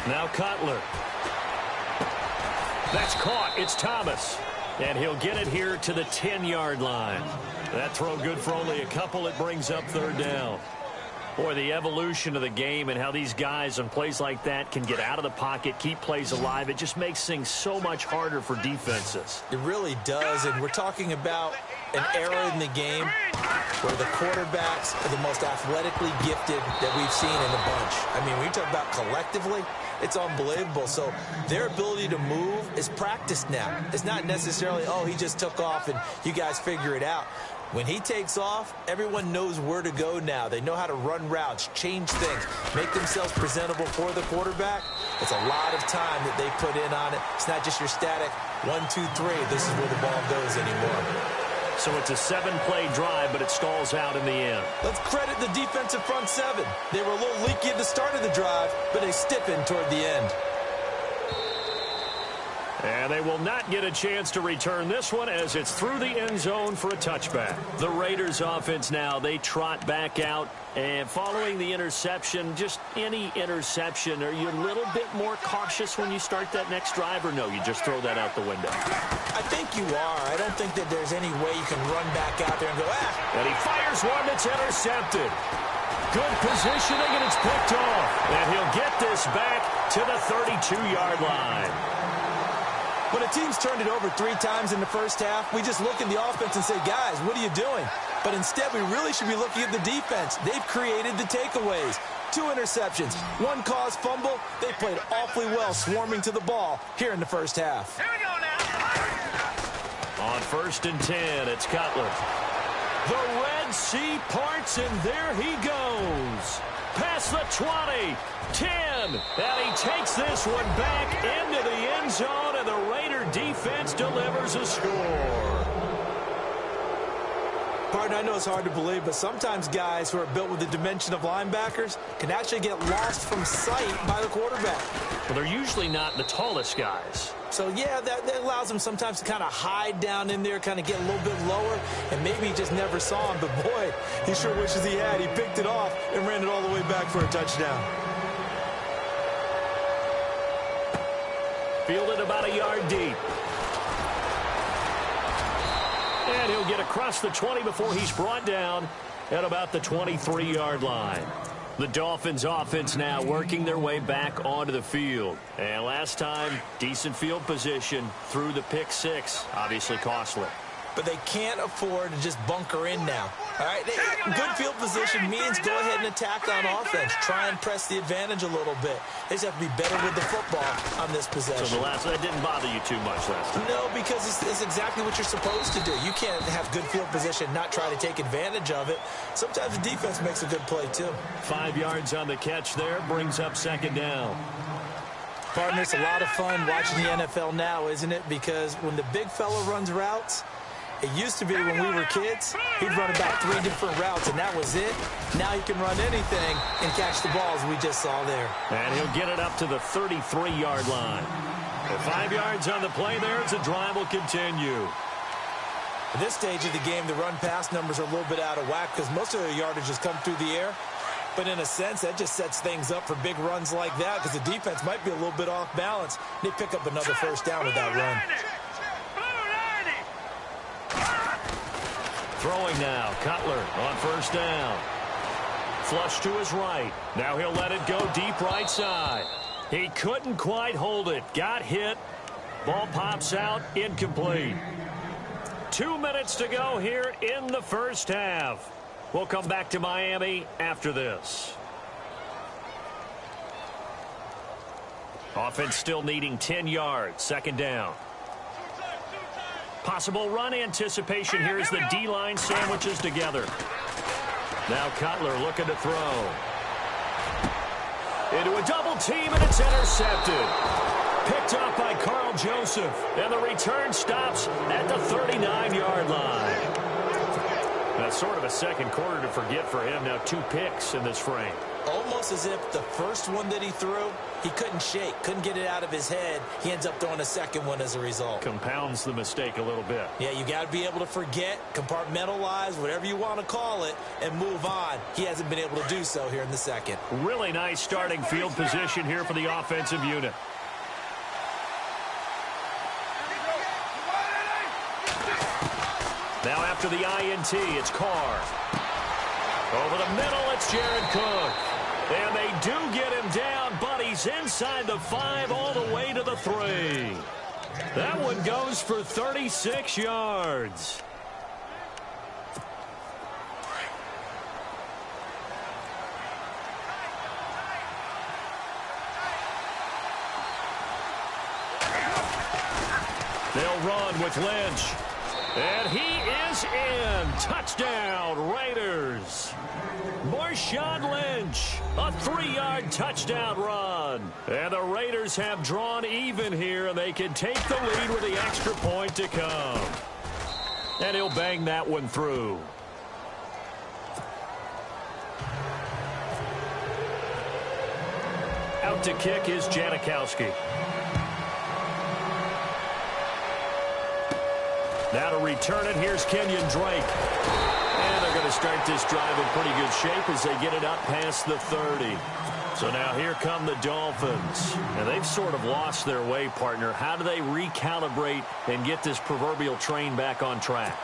Now Cutler. That's caught. It's Thomas. And he'll get it here to the 10-yard line. That throw good for only a couple. It brings up 3rd down. Boy, the evolution of the game and how these guys on plays like that can get out of the pocket, keep plays alive, it just makes things so much harder for defenses. It really does, and we're talking about an era in the game where the quarterbacks are the most athletically gifted that we've seen in a bunch. I mean, when you talk about collectively, it's unbelievable. So their ability to move is practiced now. It's not necessarily, oh, he just took off and you guys figure it out. When he takes off, everyone knows where to go now. They know how to run routes, change things, make themselves presentable for the quarterback. It's a lot of time that they put in on it. It's not just your static 1, 2, 3. This is where the ball goes anymore. So it's a 7-play drive, but it stalls out in the end. Let's credit the defensive front seven. They were a little leaky at the start of the drive, but they stiffened toward the end. And they will not get a chance to return this one as it's through the end zone for a touchback. The Raiders offense now, they trot back out. And following the interception, just any interception, are you a little bit more cautious when you start that next drive, or no, you just throw that out the window? I think you are. I don't think that there's any way you can run back out there and go, And he fires one that's intercepted. Good positioning, and it's picked off. And he'll get this back to the 32-yard line. When a team's turned it over 3 times in the first half, we just look at the offense and say, guys, what are you doing? But instead, we really should be looking at the defense. They've created the takeaways. 2 interceptions, 1 caused fumble. They played awfully well swarming to the ball here in the first half. Here we go now. On 1st and 10, it's Cutler. The Red Sea parts, and there he goes. Past the 20, 10, and he takes this one back into the end zone, and the Raider defense delivers a score. Partner, I know it's hard to believe, but sometimes guys who are built with the dimension of linebackers can actually get lost from sight by the quarterback. Well, they're usually not the tallest guys. So, yeah, that allows them sometimes to kind of hide down in there, kind of get a little bit lower, and maybe he just never saw him. But, boy, he sure wishes he had. He picked it off and ran it all the way back for a touchdown. Fielded about a yard deep. And he'll get across the 20 before he's brought down at about the 23-yard line. The Dolphins offense now working their way back onto the field. And last time, decent field position through the pick 6. Obviously costly. But they can't afford to just bunker in now. All right, good field position means go ahead and attack on offense. Try and press the advantage a little bit. They just have to be better with the football on this possession. So that didn't bother you too much last time? No, because it's exactly what you're supposed to do. You can't have good field position, not try to take advantage of it. Sometimes the defense makes a good play, too. 5 yards on the catch there, brings up 2nd down. Partner, it's a lot of fun watching the NFL now, isn't it? Because when the big fella runs routes, it used to be when we were kids, he'd run about 3 different routes, and that was it. Now he can run anything and catch the balls we just saw there. And he'll get it up to the 33-yard line. With 5 yards on the play there, the drive will continue. At this stage of the game, the run-pass numbers are a little bit out of whack because most of their yardage has come through the air. But in a sense, that just sets things up for big runs like that because the defense might be a little bit off balance. They pick up another first down with that run. Throwing now, Cutler on 1st down. Flush to his right. Now he'll let it go deep right side. He couldn't quite hold it. Got hit. Ball pops out, incomplete. 2 minutes to go here in the first half. We'll come back to Miami after this. Offense still needing 10 yards. 2nd down. Possible run anticipation here as the D-line sandwiches together. Now Cutler looking to throw. Into a double team, and it's intercepted. Picked up by Carl Joseph. And the return stops at the 39-yard line. That's sort of a second quarter to forget for him. Now 2 picks in this frame. Almost as if the first one that he threw, he couldn't shake, couldn't get it out of his head. He ends up throwing a second one as a result. Compounds the mistake a little bit. Yeah, you got to be able to forget, compartmentalize, whatever you want to call it, and move on. He hasn't been able to do so here in the second. Really nice starting field position here for the offensive unit. Now after the INT, it's Carr. Over the middle, it's Jared Cook. And they do get him down, but he's inside the 5 all the way to the 3. That one goes for 36 yards. They'll run with Lynch. And he is in. Touchdown, Raiders. Marshawn Lynch, a 3-yard touchdown run. And the Raiders have drawn even here, and they can take the lead with the extra point to come. And he'll bang that one through. Out to kick is Janikowski. Now to return it, here's Kenyon Drake. And they're going to start this drive in pretty good shape as they get it up past the 30. So now here come the Dolphins. And they've sort of lost their way, partner. How do they recalibrate and get this proverbial train back on track?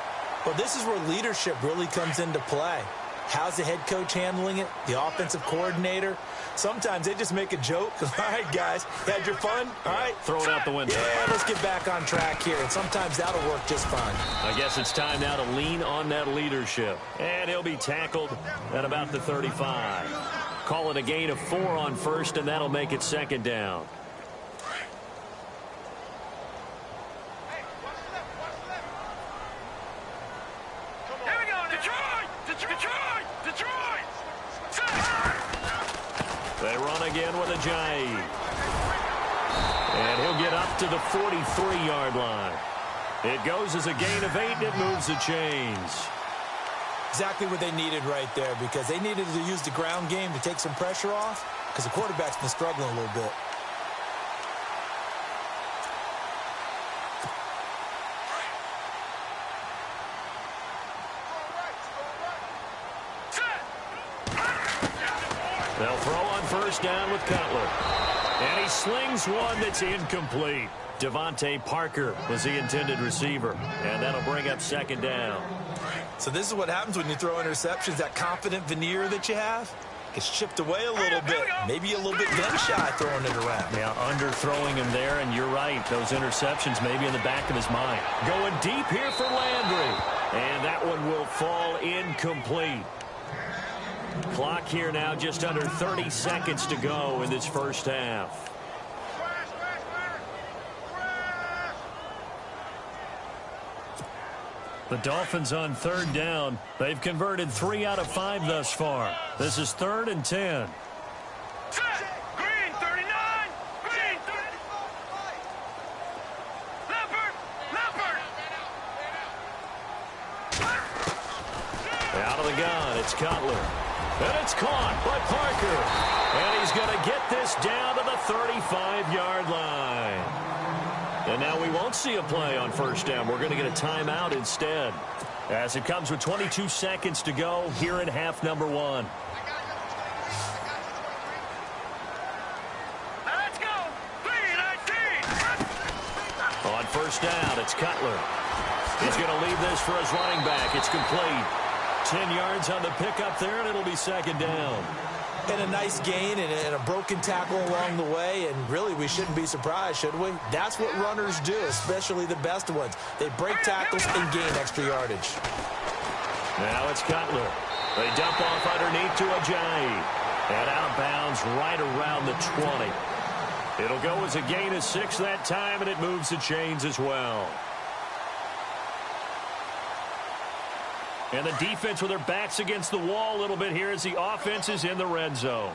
Well, this is where leadership really comes into play. How's the head coach handling it? The offensive coordinator? Sometimes they just make a joke. All right, guys, you had your fun? All right. Throw it out the window. Yeah, let's get back on track here. And sometimes that'll work just fine. I guess it's time now to lean on that leadership. And he'll be tackled at about the 35. Call it a gain of 4 on first, and that'll make it second down. They run again with a J. And he'll get up to the 43-yard line. It goes as a gain of 8, and it moves the chains. Exactly what they needed right there, because they needed to use the ground game to take some pressure off, because the quarterback's been struggling a little bit. They'll throw on first down with Cutler. And he slings one that's incomplete. Devontae Parker was the intended receiver. And that'll bring up second down. So this is what happens when you throw interceptions. That confident veneer that you have gets chipped away a little bit. Maybe a little bit gun-shy throwing it around. Yeah, underthrowing him there, and you're right. Those interceptions maybe in the back of his mind. Going deep here for Landry. And that one will fall incomplete. Clock here now just under 30 seconds to go in this first half. The Dolphins on third down. They've converted 3 out of 5 thus far. This is 3rd and 10. Green 39. Green 30. Leopard. Out of the gun, it's Cutler. And it's caught by Parker. And he's going to get this down to the 35-yard line. And now we won't see a play on first down. We're going to get a timeout instead, as it comes with 22 seconds to go here in half number 1. Let's go. 3-19. On first down, it's Cutler. He's going to leave this for his running back. It's complete. 10 yards on the pickup there, and it'll be second down. And a nice gain and a broken tackle along the way, and really we shouldn't be surprised, should we? That's what runners do, especially the best ones. They break tackles and gain extra yardage. Now it's Cutler. They dump off underneath to Ajayi. And out of bounds right around the 20. It'll go as a gain of 6 that time, and it moves the chains as well. And the defense with their backs against the wall a little bit here as the offense is in the red zone.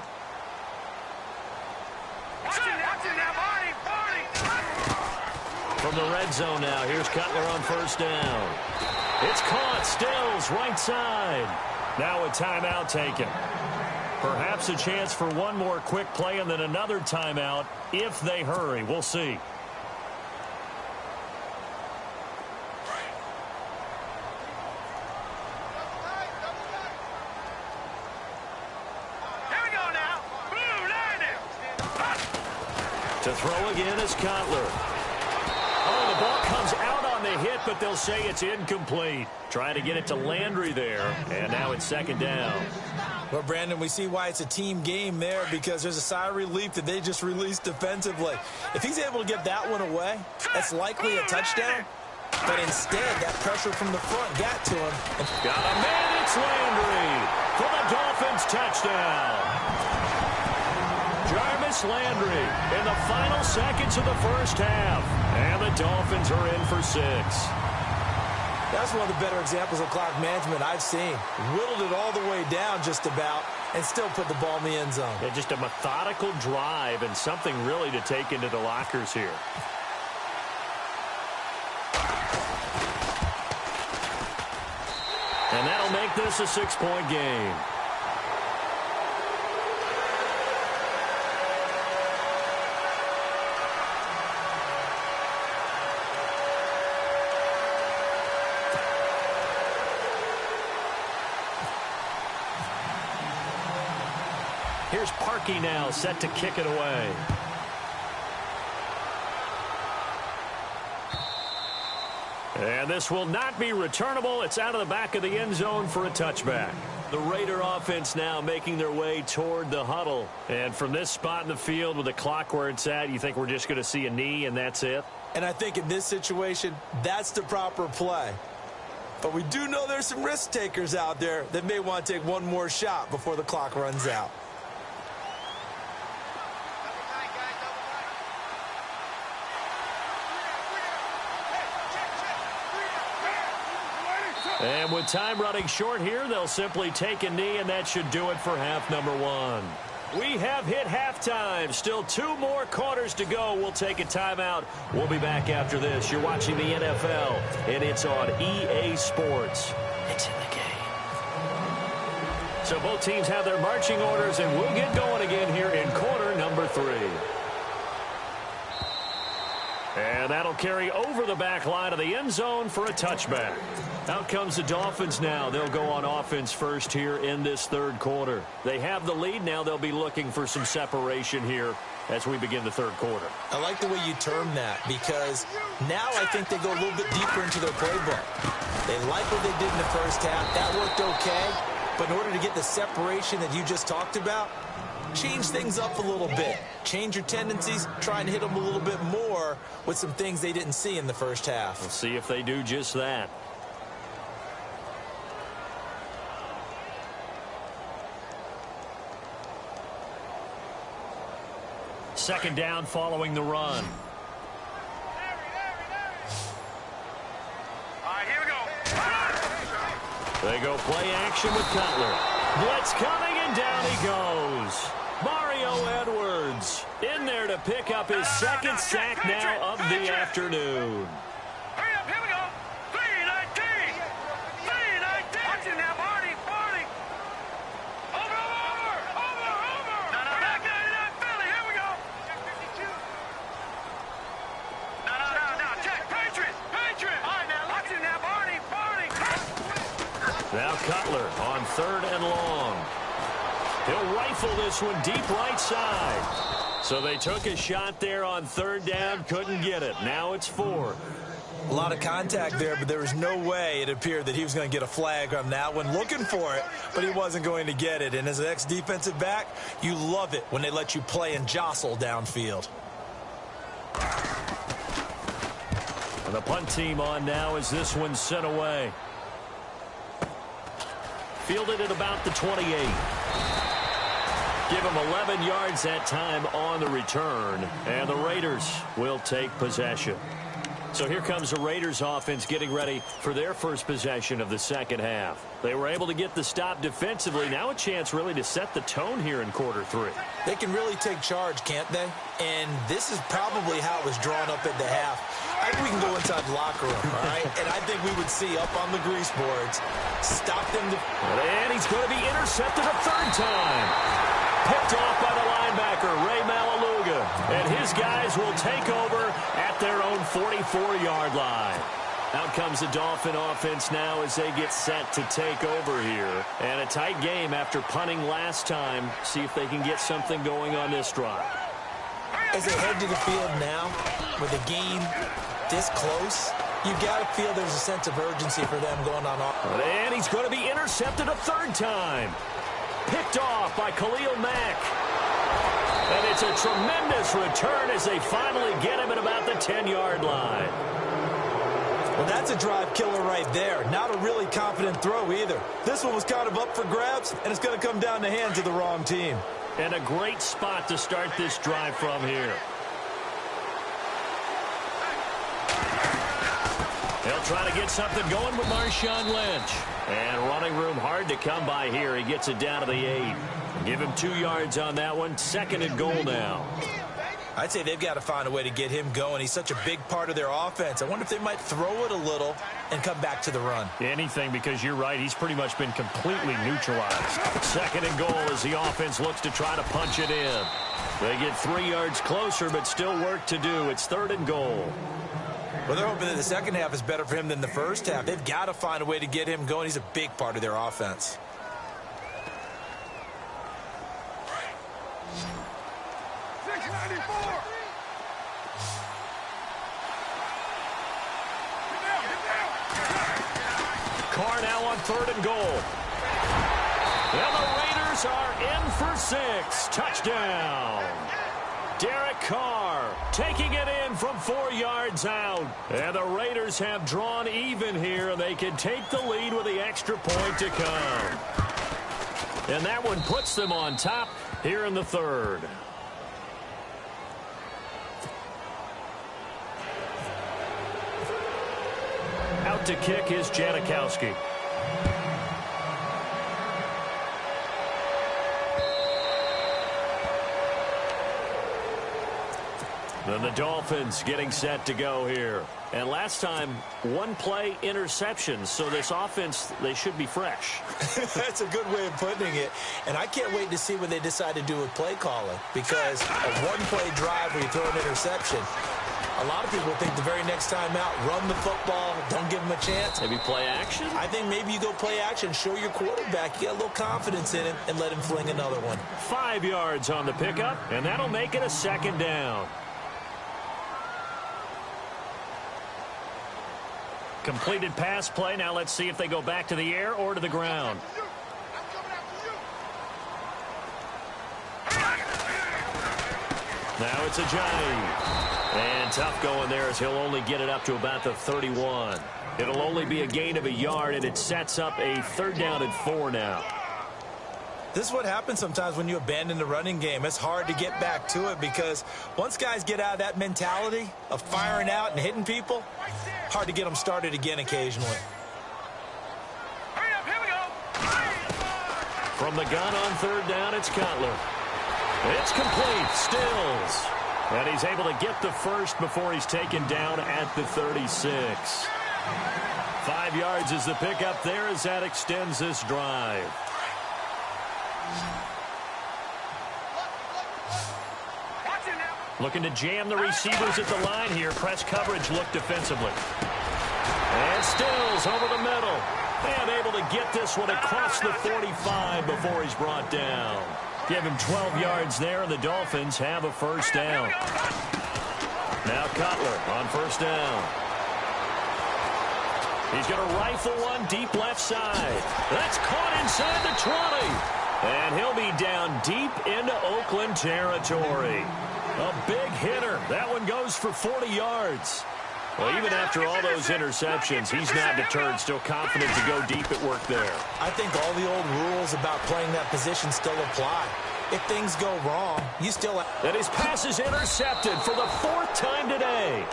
From the red zone now, here's Cutler on first down. It's caught, Stills, right side. Now a timeout taken. Perhaps a chance for one more quick play and then another timeout if they hurry. We'll see. To throw again is Cutler. Oh, the ball comes out on the hit, but they'll say it's incomplete. Trying to get it to Landry there, and now it's second down. Well, Brandon, we see why it's a team game there, because there's a sigh of relief that they just released defensively. If he's able to get that one away, that's likely a touchdown. But instead, that pressure from the front got to him. Got a man, it's Landry for the Dolphins touchdown. Jarvis Landry in the final seconds of the first half. And the Dolphins are in for 6. That's one of the better examples of clock management I've seen. Whittled it all the way down just about and still put the ball in the end zone. Yeah, just a methodical drive and something really to take into the lockers here. And that'll make this a 6-point game. Here's Parkey now, set to kick it away. And this will not be returnable. It's out of the back of the end zone for a touchback. The Raider offense now making their way toward the huddle. And from this spot in the field with the clock where it's at, you think we're just going to see a knee and that's it? And I think in this situation, that's the proper play. But we do know there's some risk takers out there that may want to take one more shot before the clock runs out. And with time running short here, they'll simply take a knee, and that should do it for half number one. We have hit halftime. Still 2 more quarters to go. We'll take a timeout. We'll be back after this. You're watching the NFL, and it's on EA Sports. It's in the game. So both teams have their marching orders, and we'll get going again here in quarter number 3. And that'll carry over the back line of the end zone for a touchback. Out comes the Dolphins now. They'll go on offense first here in this third quarter. They have the lead. Now they'll be looking for some separation here as we begin the third quarter. I like the way you term that because now I think they go a little bit deeper into their playbook. They like what they did in the first half. That worked okay. But in order to get the separation that you just talked about, change things up a little bit. Change your tendencies. Try and hit them a little bit more with some things they didn't see in the first half. We'll see if they do just that. Second down following the run. All right, here we go. They go play action with Cutler. Blitz coming, and down he goes. Mario Edwards in there to pick up his second sack now of the afternoon. Hurry up, here we go. 319. 319. Watching now, Barney. Over. No. Back 99, Philly. Here we go. No. Check. Patriots. All right, now, watching now, Barney. Now Cutler on 3rd and long. He'll rifle this one deep right side. So they took a shot there on 3rd down, couldn't get it. Now it's 4. A lot of contact there, but there was no way it appeared that he was going to get a flag on that one. Looking for it, but he wasn't going to get it. And as an ex-defensive back, you love it when they let you play and jostle downfield. And the punt team on now as this one's sent away. Fielded at about the 28. Give him 11 yards that time on the return. And the Raiders will take possession. So here comes the Raiders offense getting ready for their first possession of the second half. They were able to get the stop defensively. Now a chance really to set the tone here in quarter 3. They can really take charge, can't they? And this is probably how it was drawn up at the half. I think we can go inside the locker room, all right? And I think we would see up on the grease boards, stop them. And he's going to be intercepted a 3rd time. Picked off by the linebacker, Ray Malaluga. And his guys will take over at their own 44-yard line. Out comes the Dolphin offense now as they get set to take over here. And a tight game after punting last time. See if they can get something going on this drive. As they head to the field now, with the game this close, you got to feel there's a sense of urgency for them going on. And he's going to be intercepted a 3rd time. Picked off by Khalil Mack. And it's a tremendous return as they finally get him at about the 10-yard line. Well, that's a drive killer right there. Not a really confident throw either. This one was kind of up for grabs, and it's going to come down the hands of the wrong team. And a great spot to start this drive from here. They'll try to get something going with Marshawn Lynch. And running room hard to come by here. He gets it down to the 8. Give him 2 yards on that one. 2nd and goal now. I'd say they've got to find a way to get him going. He's such a big part of their offense. I wonder if they might throw it a little and come back to the run. Anything, because you're right. He's pretty much been completely neutralized. 2nd and goal as the offense looks to try to punch it in. They get 3 yards closer, but still work to do. It's 3rd and goal. Well, they're hoping that the second half is better for him than the first half. They've got to find a way to get him going. He's a big part of their offense. Carr now on 3rd and goal. And the Raiders are in for 6. Touchdown. Derek Carr taking it in from 4 yards out. And the Raiders have drawn even here, and they can take the lead with the extra point to come. And that one puts them on top here in the 3rd. Out to kick is Janikowski. Then the Dolphins getting set to go here. And last time, 1 play interceptions. So this offense, they should be fresh. That's a good way of putting it. And I can't wait to see what they decide to do with play calling. Because a 1-play drive where you throw an interception, a lot of people think the very next time out, run the football, don't give them a chance. Maybe play action? I think maybe you go play action, show your quarterback, you get a little confidence in him, and let him fling another one. 5 yards on the pickup, and that'll make it a 2nd down. Completed pass play. Now let's see if they go back to the air or to the ground. Now it's Ajayi. And tough going there as he'll only get it up to about the 31. It'll only be a gain of 1 yard, and it sets up a 3rd down and 4 now. This is what happens sometimes when you abandon the running game. It's hard to get back to it because once guys get out of that mentality of firing out and hitting people, hard to get them started again occasionally. Hurry up, here we go. From the gun on 3rd down, it's Cutler. It's complete. Stills. And he's able to get the first before he's taken down at the 36. 5 yards is the pickup there as that extends this drive. Looking to jam the receivers at the line here. Press coverage look defensively. And Stills over the middle. And able to get this one across the 45 before he's brought down. Give him 12 yards there, and the Dolphins have a 1st down. Now Cutler on 1st down. He's going to rifle one deep left side. That's caught inside the 20. And he'll be down deep into Oakland territory. A big hitter. That one goes for 40 yards. Well, even after all those interceptions, he's not deterred, still confident to go deep at work there. I think all the old rules about playing that position still apply. If things go wrong, you still... And his pass is intercepted for the 4th time today.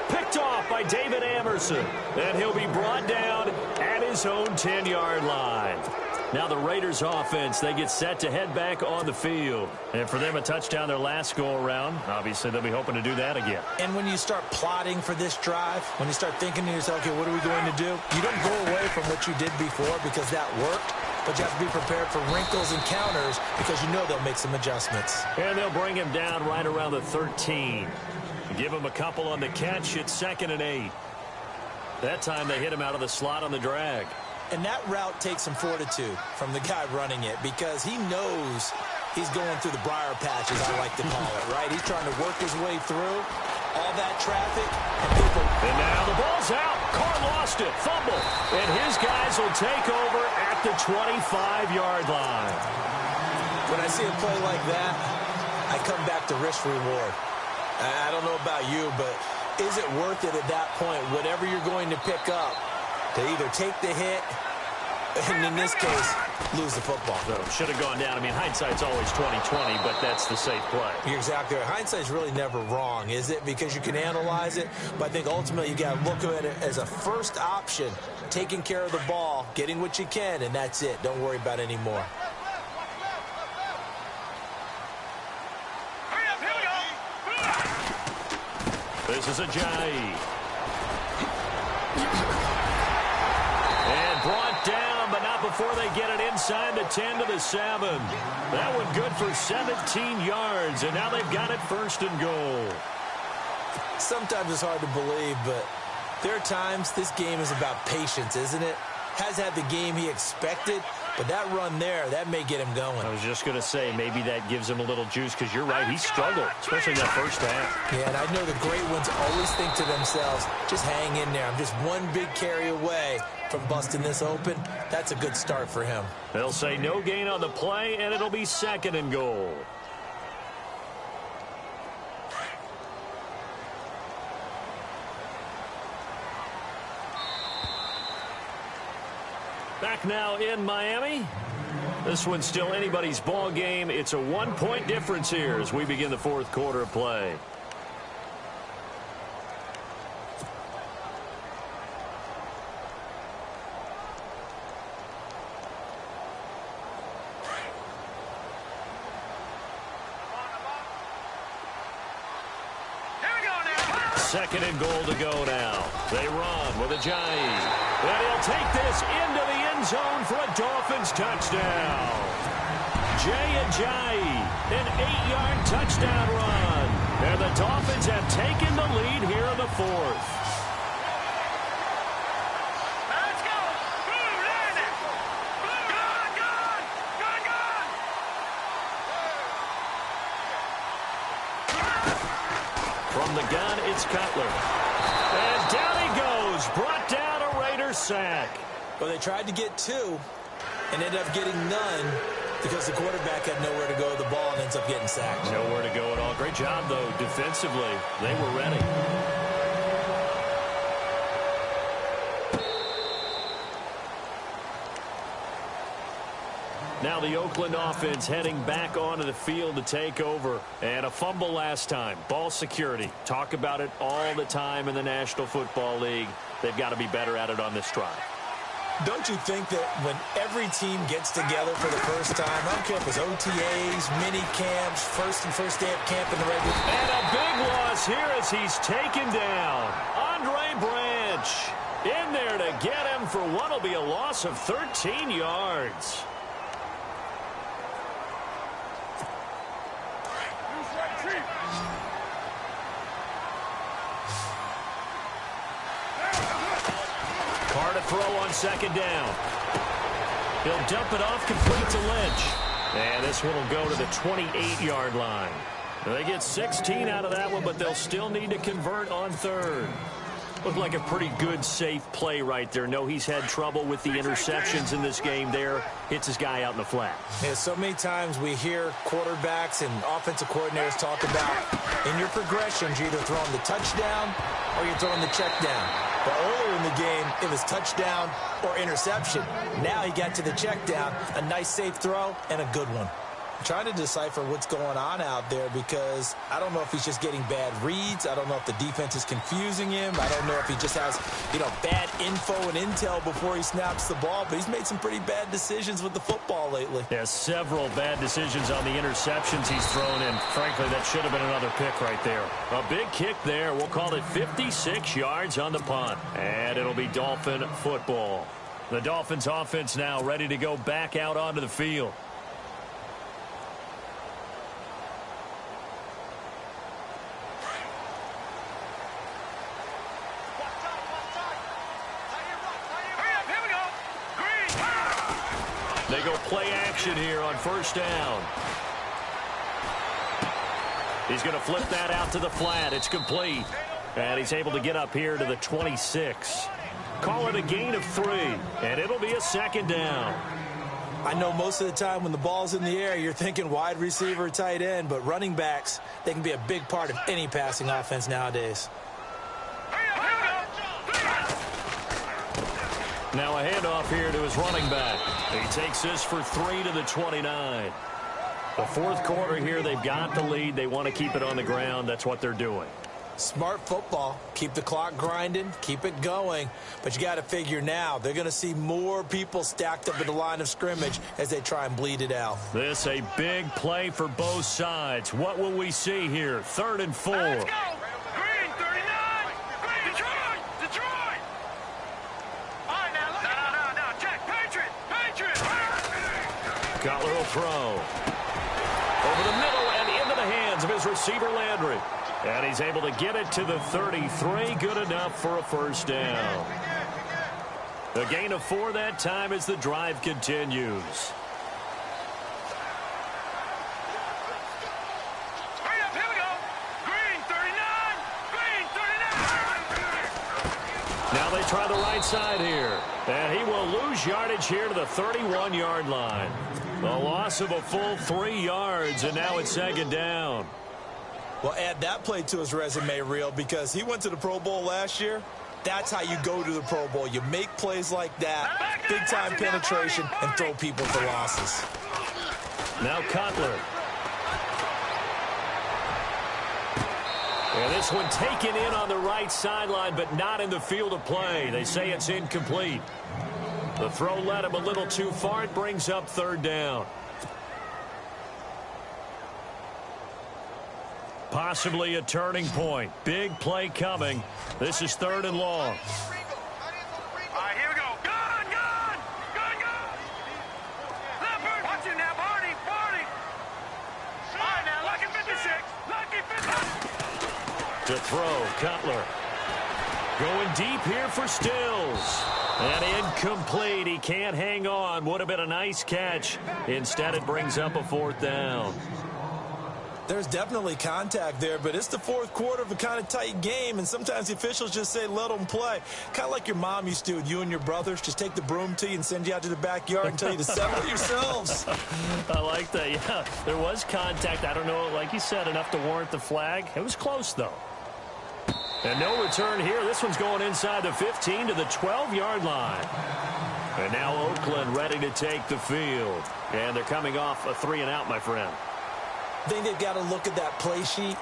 Picked off by David Amerson. And he'll be brought down at his own 10-yard line. Now the Raiders offense, they get set to head back on the field. And for them, a touchdown their last go-around. Obviously, they'll be hoping to do that again. And when you start plotting for this drive, when you start thinking to yourself, okay, what are we going to do? You don't go away from what you did before because that worked. But you have to be prepared for wrinkles and counters because you know they'll make some adjustments. And they'll bring him down right around the 13. Give him a couple on the catch. It's 2nd and 8. That time they hit him out of the slot on the drag. And that route takes some fortitude from the guy running it because he knows he's going through the briar patch, as I like to call it, right? He's trying to work his way through all that traffic. And now the ball's out. Carr lost it. Fumble. And his guys will take over at the 25-yard line. When I see a play like that, I come back to risk-reward. I don't know about you, but is it worth it at that point, whatever you're going to pick up, to either take the hit and, in this case, lose the football? So should have gone down. I mean, hindsight's always 20/20, but that's the safe play. You're exactly right. Hindsight's really never wrong, is it? Because you can analyze it, but I think ultimately you got to look at it as a first option, taking care of the ball, getting what you can, and that's it. Don't worry about any more. Hurry up, here we go. This is Ajayi. And brought down, but not before they get it inside the 10 to the 7. That one good for 17 yards, and now they've got it 1st and goal. Sometimes it's hard to believe, but there are times this game is about patience, isn't it? Has had the game he expected, but that run there, that may get him going. I was just going to say, maybe that gives him a little juice, because you're right, he struggled, especially in that first half. Yeah, and I know the great ones always think to themselves, just hang in there. I'm just one big carry away from busting this open. That's a good start for him. They'll say no gain on the play, and it'll be 2nd and goal. Back now in Miami. This one's still anybody's ball game. It's a 1-point difference here as we begin the 4th quarter of play. Here we go now. 2nd and goal to go now. They run with Ajayi. And he'll take this into the end zone for a Dolphins touchdown. Jay Ajayi, an 8-yard touchdown run. And the Dolphins have taken the lead here in the 4th. Let's go. Blue, land it. Blue, gun. From the gun, it's Cutler. And down he goes. Brought down a Raider sack. Well, they tried to get 2 and ended up getting none because the quarterback had nowhere to go with the ball and ends up getting sacked. Nowhere to go at all. Great job, though, defensively. They were ready. Now the Oakland offense heading back onto the field to take over. And a fumble last time. Ball security. Talk about it all the time in the National Football League. They've got to be better at it on this drive. Don't you think that when every team gets together for the first time, I don't care if it's OTAs, mini camps, first day of camp in the regular. And a big loss here as he's taken down. Andre Branch in there to get him for what will be a loss of 13 yards. Carr to throw on 2nd down. He'll dump it off complete to Lynch. And this one will go to the 28-yard line. They get 16 out of that one, but they'll still need to convert on 3rd. Looked like a pretty good, safe play right there. No, he's had trouble with the interceptions in this game there. Hits his guy out in the flat. Yeah, so many times we hear quarterbacks and offensive coordinators talk about in your progressions, you're either throwing the touchdown or you're throwing the check down. But earlier in the game, it was touchdown or interception. Now he got to the check down, a nice safe throw, and a good one. I'm trying to decipher what's going on out there because I don't know if he's just getting bad reads. I don't know if the defense is confusing him. I don't know if he just has, bad info and intel before he snaps the ball. But he's made some pretty bad decisions with the football lately. Yeah, several bad decisions on the interceptions he's thrown in. Frankly, that should have been another pick right there. A big kick there. We'll call it 56 yards on the punt. And it'll be Dolphin football. The Dolphins offense now ready to go back out onto the field. They go play action here on 1st down. He's going to flip that out to the flat. It's complete. And he's able to get up here to the 26. Call it a gain of 3. And it'll be a 2nd down. I know most of the time when the ball's in the air, you're thinking wide receiver, tight end. But running backs, they can be a big part of any passing offense nowadays. Now a handoff here to his running back. He takes this for 3 to the 29. The 4th quarter here, they've got the lead. They want to keep it on the ground. That's what they're doing. Smart football. Keep the clock grinding. Keep it going. But you got to figure now, they're going to see more people stacked up at the line of scrimmage as they try and bleed it out. This a big play for both sides. What will we see here? 3rd and 4. Let's go. Green, 39. Cutler will throw. Over the middle and into the hands of his receiver, Landry. And he's able to get it to the 33. Good enough for a first down. A gain of 4 that time as the drive continues. Now they try the right side here. And he will lose yardage here to the 31-yard line. A loss of a full 3 yards, and now it's second down. Well, add that play to his resume, Real, because he went to the Pro Bowl last year. That's how you go to the Pro Bowl. You make plays like that, big-time penetration, and throw people for losses. Now Cutler. And this one taken in on the right sideline, but not in the field of play. They say it's incomplete. The throw led him a little too far. It brings up third down. Possibly a turning point. Big play coming. This is 3rd and long. All right, here we go. Gun, gun, gun, gun. Leopard. Watch it now, Barney, Barney. All right, now, lucky 56. Lucky 56. To throw, Cutler. Going deep here for Stills. And incomplete. He can't hang on. Would have been a nice catch. Instead, it brings up a 4th down. There's definitely contact there, but it's the 4th quarter of a kind of tight game, and sometimes the officials just say, let them play. Kind of like your mom used to with you and your brothers. Just take the broom to you and send you out to the backyard and tell you to settle it yourselves. I like that, yeah. There was contact. I don't know, like you said, enough to warrant the flag. It was close, though. And no return here. This one's going inside the 15 to the 12-yard line. And now Oakland ready to take the field. And they're coming off a 3-and-out, my friend. I think they've got to look at that play sheet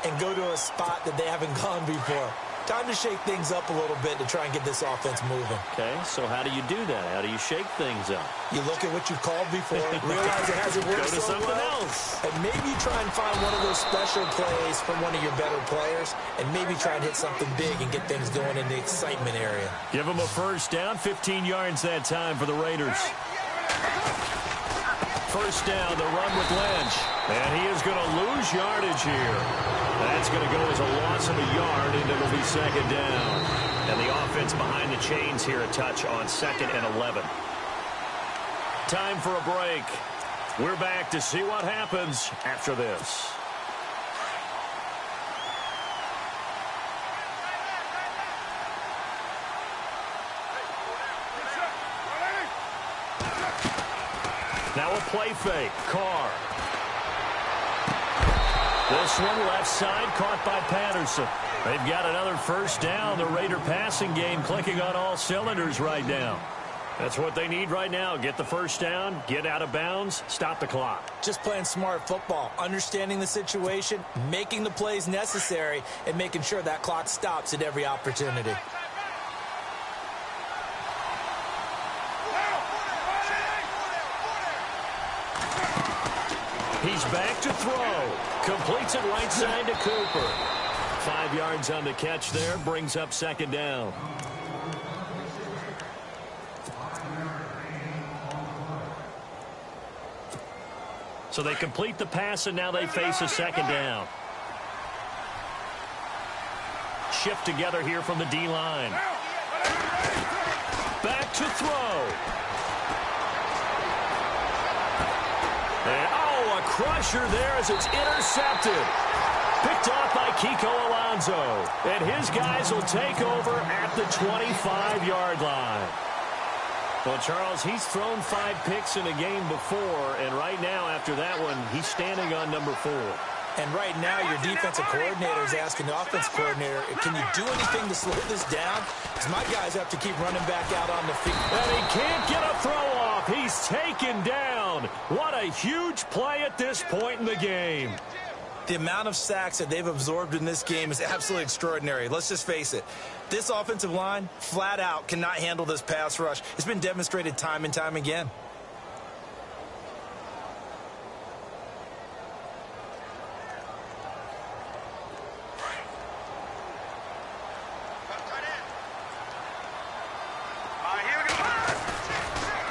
and go to a spot that they haven't gone before. Time to shake things up a little bit to try and get this offense moving. Okay, so how do you do that? How do you shake things up? You look at what you've called before, realize it hasn't worked Go to so something well, else. and maybe try and find one of those special plays from one of your better players, and maybe try and hit something big and get things going in the excitement area. Give them a first down, 15 yards that time for the Raiders. First down, the run with Lynch. And he is going to lose yardage here. That's going to go as a loss of a yard, and it'll be second down. And the offense behind the chains here, a touch on 2nd and 11. Time for a break. We're back to see what happens after this. Now a play fake. Carr. This one left side caught by Patterson. They've got another first down. The Raider passing game clicking on all cylinders right now. That's what they need right now. Get the first down, get out of bounds, stop the clock. Just playing smart football, understanding the situation, making the plays necessary, and making sure that clock stops at every opportunity. He's back to throw. Completes it right side to Cooper. 5 yards on the catch there. Brings up second down. So they complete the pass, and now they face a second down. Shift together here from the D-line. Back to throw. And, oh, a crusher there as it's intercepted. Picked off by Kiko Alonso. And his guys will take over at the 25-yard line. Well, Charles, he's thrown 5 picks in a game before, and right now, after that one, he's standing on number 4. And right now, your defensive coordinator is asking the offense coordinator, can you do anything to slow this down? Because my guys have to keep running back out on the field. And he can't get a throw off. He's taken down. What a huge play at this point in the game. The amount of sacks that they've absorbed in this game is absolutely extraordinary. Let's just face it. This offensive line, flat out, cannot handle this pass rush. It's been demonstrated time and time again.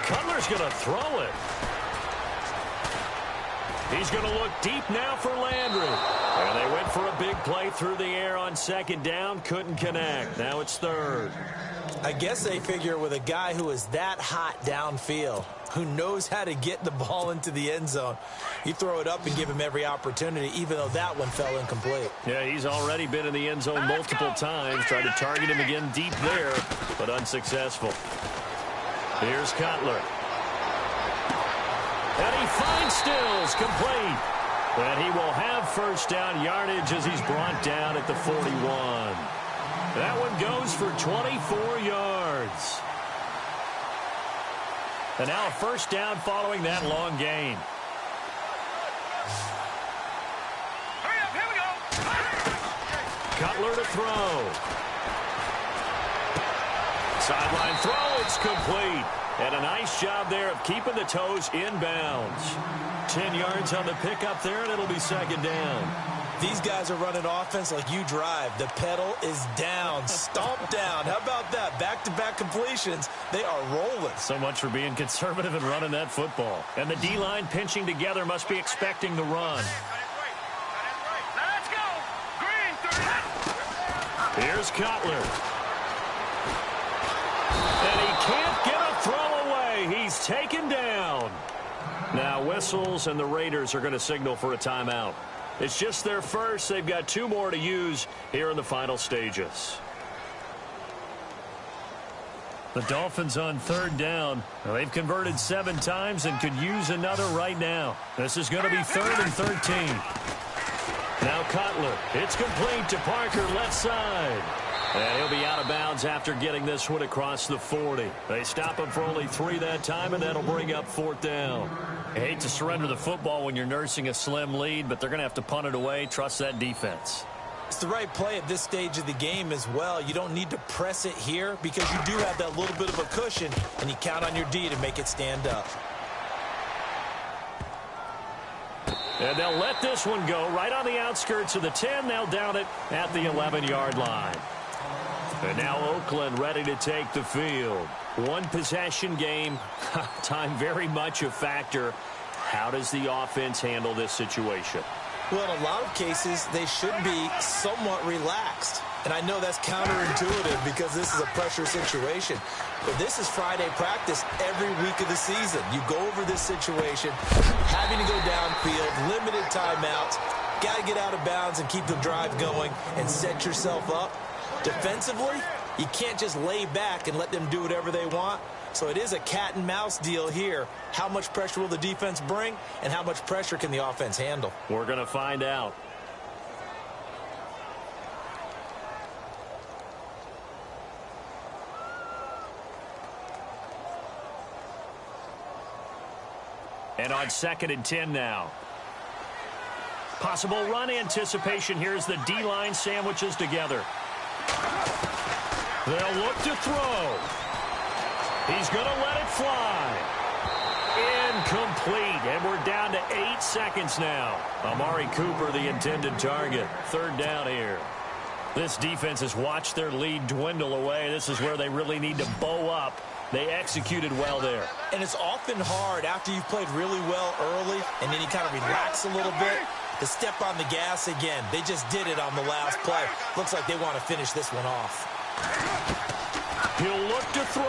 Cutler's going to throw it. He's going to look deep now for Landry. And they went for a big play through the air on second down. Couldn't connect. Now it's third. I guess they figure with a guy who is that hot downfield, who knows how to get the ball into the end zone, you throw it up and give him every opportunity, even though that one fell incomplete. Yeah, he's already been in the end zone multiple times. Tried to target him again deep there, but unsuccessful. Here's Cutler. And he finds Stills, complete. And he will have first down yardage as he's brought down at the 41. That one goes for 24 yards. And now a first down following that long gain. Hurry up, here we go. Cutler to throw. Sideline throw, it's complete. And a nice job there of keeping the toes inbounds. 10 yards on the pickup there, and it'll be second down. These guys are running offense like you drive. The pedal is down, stomped down. How about that? Back-to-back completions. They are rolling. So much for being conservative and running that football. And the D-line pinching together must be expecting the run. Let's go. Green, 30. Here's Cutler. And he can't get a throw away. He's taken down. Now whistles, and the Raiders are going to signal for a timeout. It's just their first. They've got 2 more to use here in the final stages. The Dolphins on third down. Well, they've converted 7 times and could use another right now. This is going to be 3rd and 13. Now Cutler. It's complete to Parker, left side. And he'll be out of bounds after getting this one across the 40. They stop him for only 3 that time, and that'll bring up 4th down. I hate to surrender the football when you're nursing a slim lead, but they're going to have to punt it away. Trust that defense. It's the right play at this stage of the game as well. You don't need to press it here because you do have that little bit of a cushion, and you count on your D to make it stand up. And they'll let this one go right on the outskirts of the 10. They'll down it at the 11-yard line. And now Oakland ready to take the field. 1 possession game. Time very much a factor. How does the offense handle this situation? Well, in a lot of cases, they should be somewhat relaxed. And I know that's counterintuitive because this is a pressure situation. But this is Friday practice every week of the season. You go over this situation, having to go downfield, limited timeouts, got to get out of bounds and keep the drive going and set yourself up. Defensively, you can't just lay back and let them do whatever they want. So it is a cat and mouse deal here. How much pressure will the defense bring, and how much pressure can the offense handle? We're going to find out. And on 2nd and 10 now. Possible run anticipation. Here's the D-line sandwiches together. They'll look to throw. He's going to let it fly. Incomplete. And we're down to 8 seconds now. Amari Cooper, the intended target. 3rd down here. This defense has watched their lead dwindle away. This is where they really need to bow up. They executed well there. And it's often hard after you've played really well early and then you kind of relax a little bit to step on the gas again. They just did it on the last play. Looks like they want to finish this one off. He'll look to throw.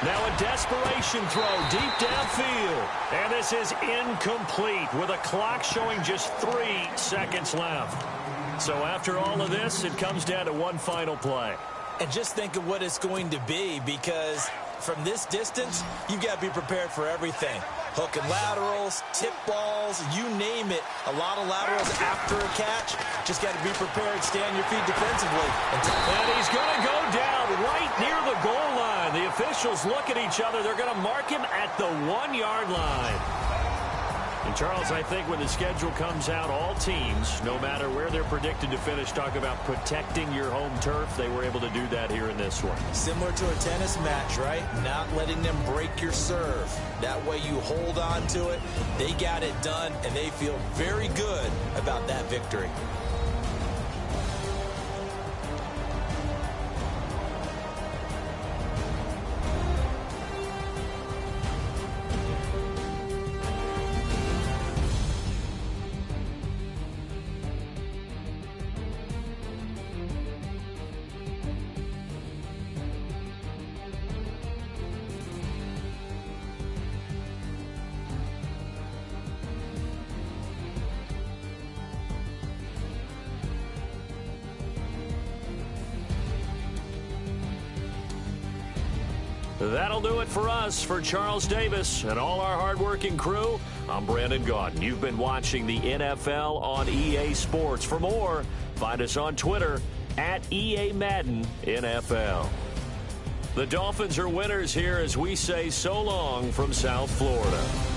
Now a desperation throw deep downfield. And this is incomplete with a clock showing just 3 seconds left. So after all of this, it comes down to one final play. And just think of what it's going to be, because from this distance, you've got to be prepared for everything. Hook and laterals, tip balls, you name it. A lot of laterals after a catch. Just got to be prepared, stay on your feet defensively. And he's going to go down right near the goal line. The officials look at each other. They're going to mark him at the 1-yard line. And, Charles, I think when the schedule comes out, all teams, no matter where they're predicted to finish, talk about protecting your home turf. They were able to do that here in this one. Similar to a tennis match, right? Not letting them break your serve. That way you hold on to it. They got it done, and they feel very good about that victory. That'll do it for us. For Charles Davis and all our hardworking crew, I'm Brandon Gaudin. You've been watching the NFL on EA Sports. For more, find us on Twitter at EA Madden NFL. The Dolphins are winners here as we say so long from South Florida.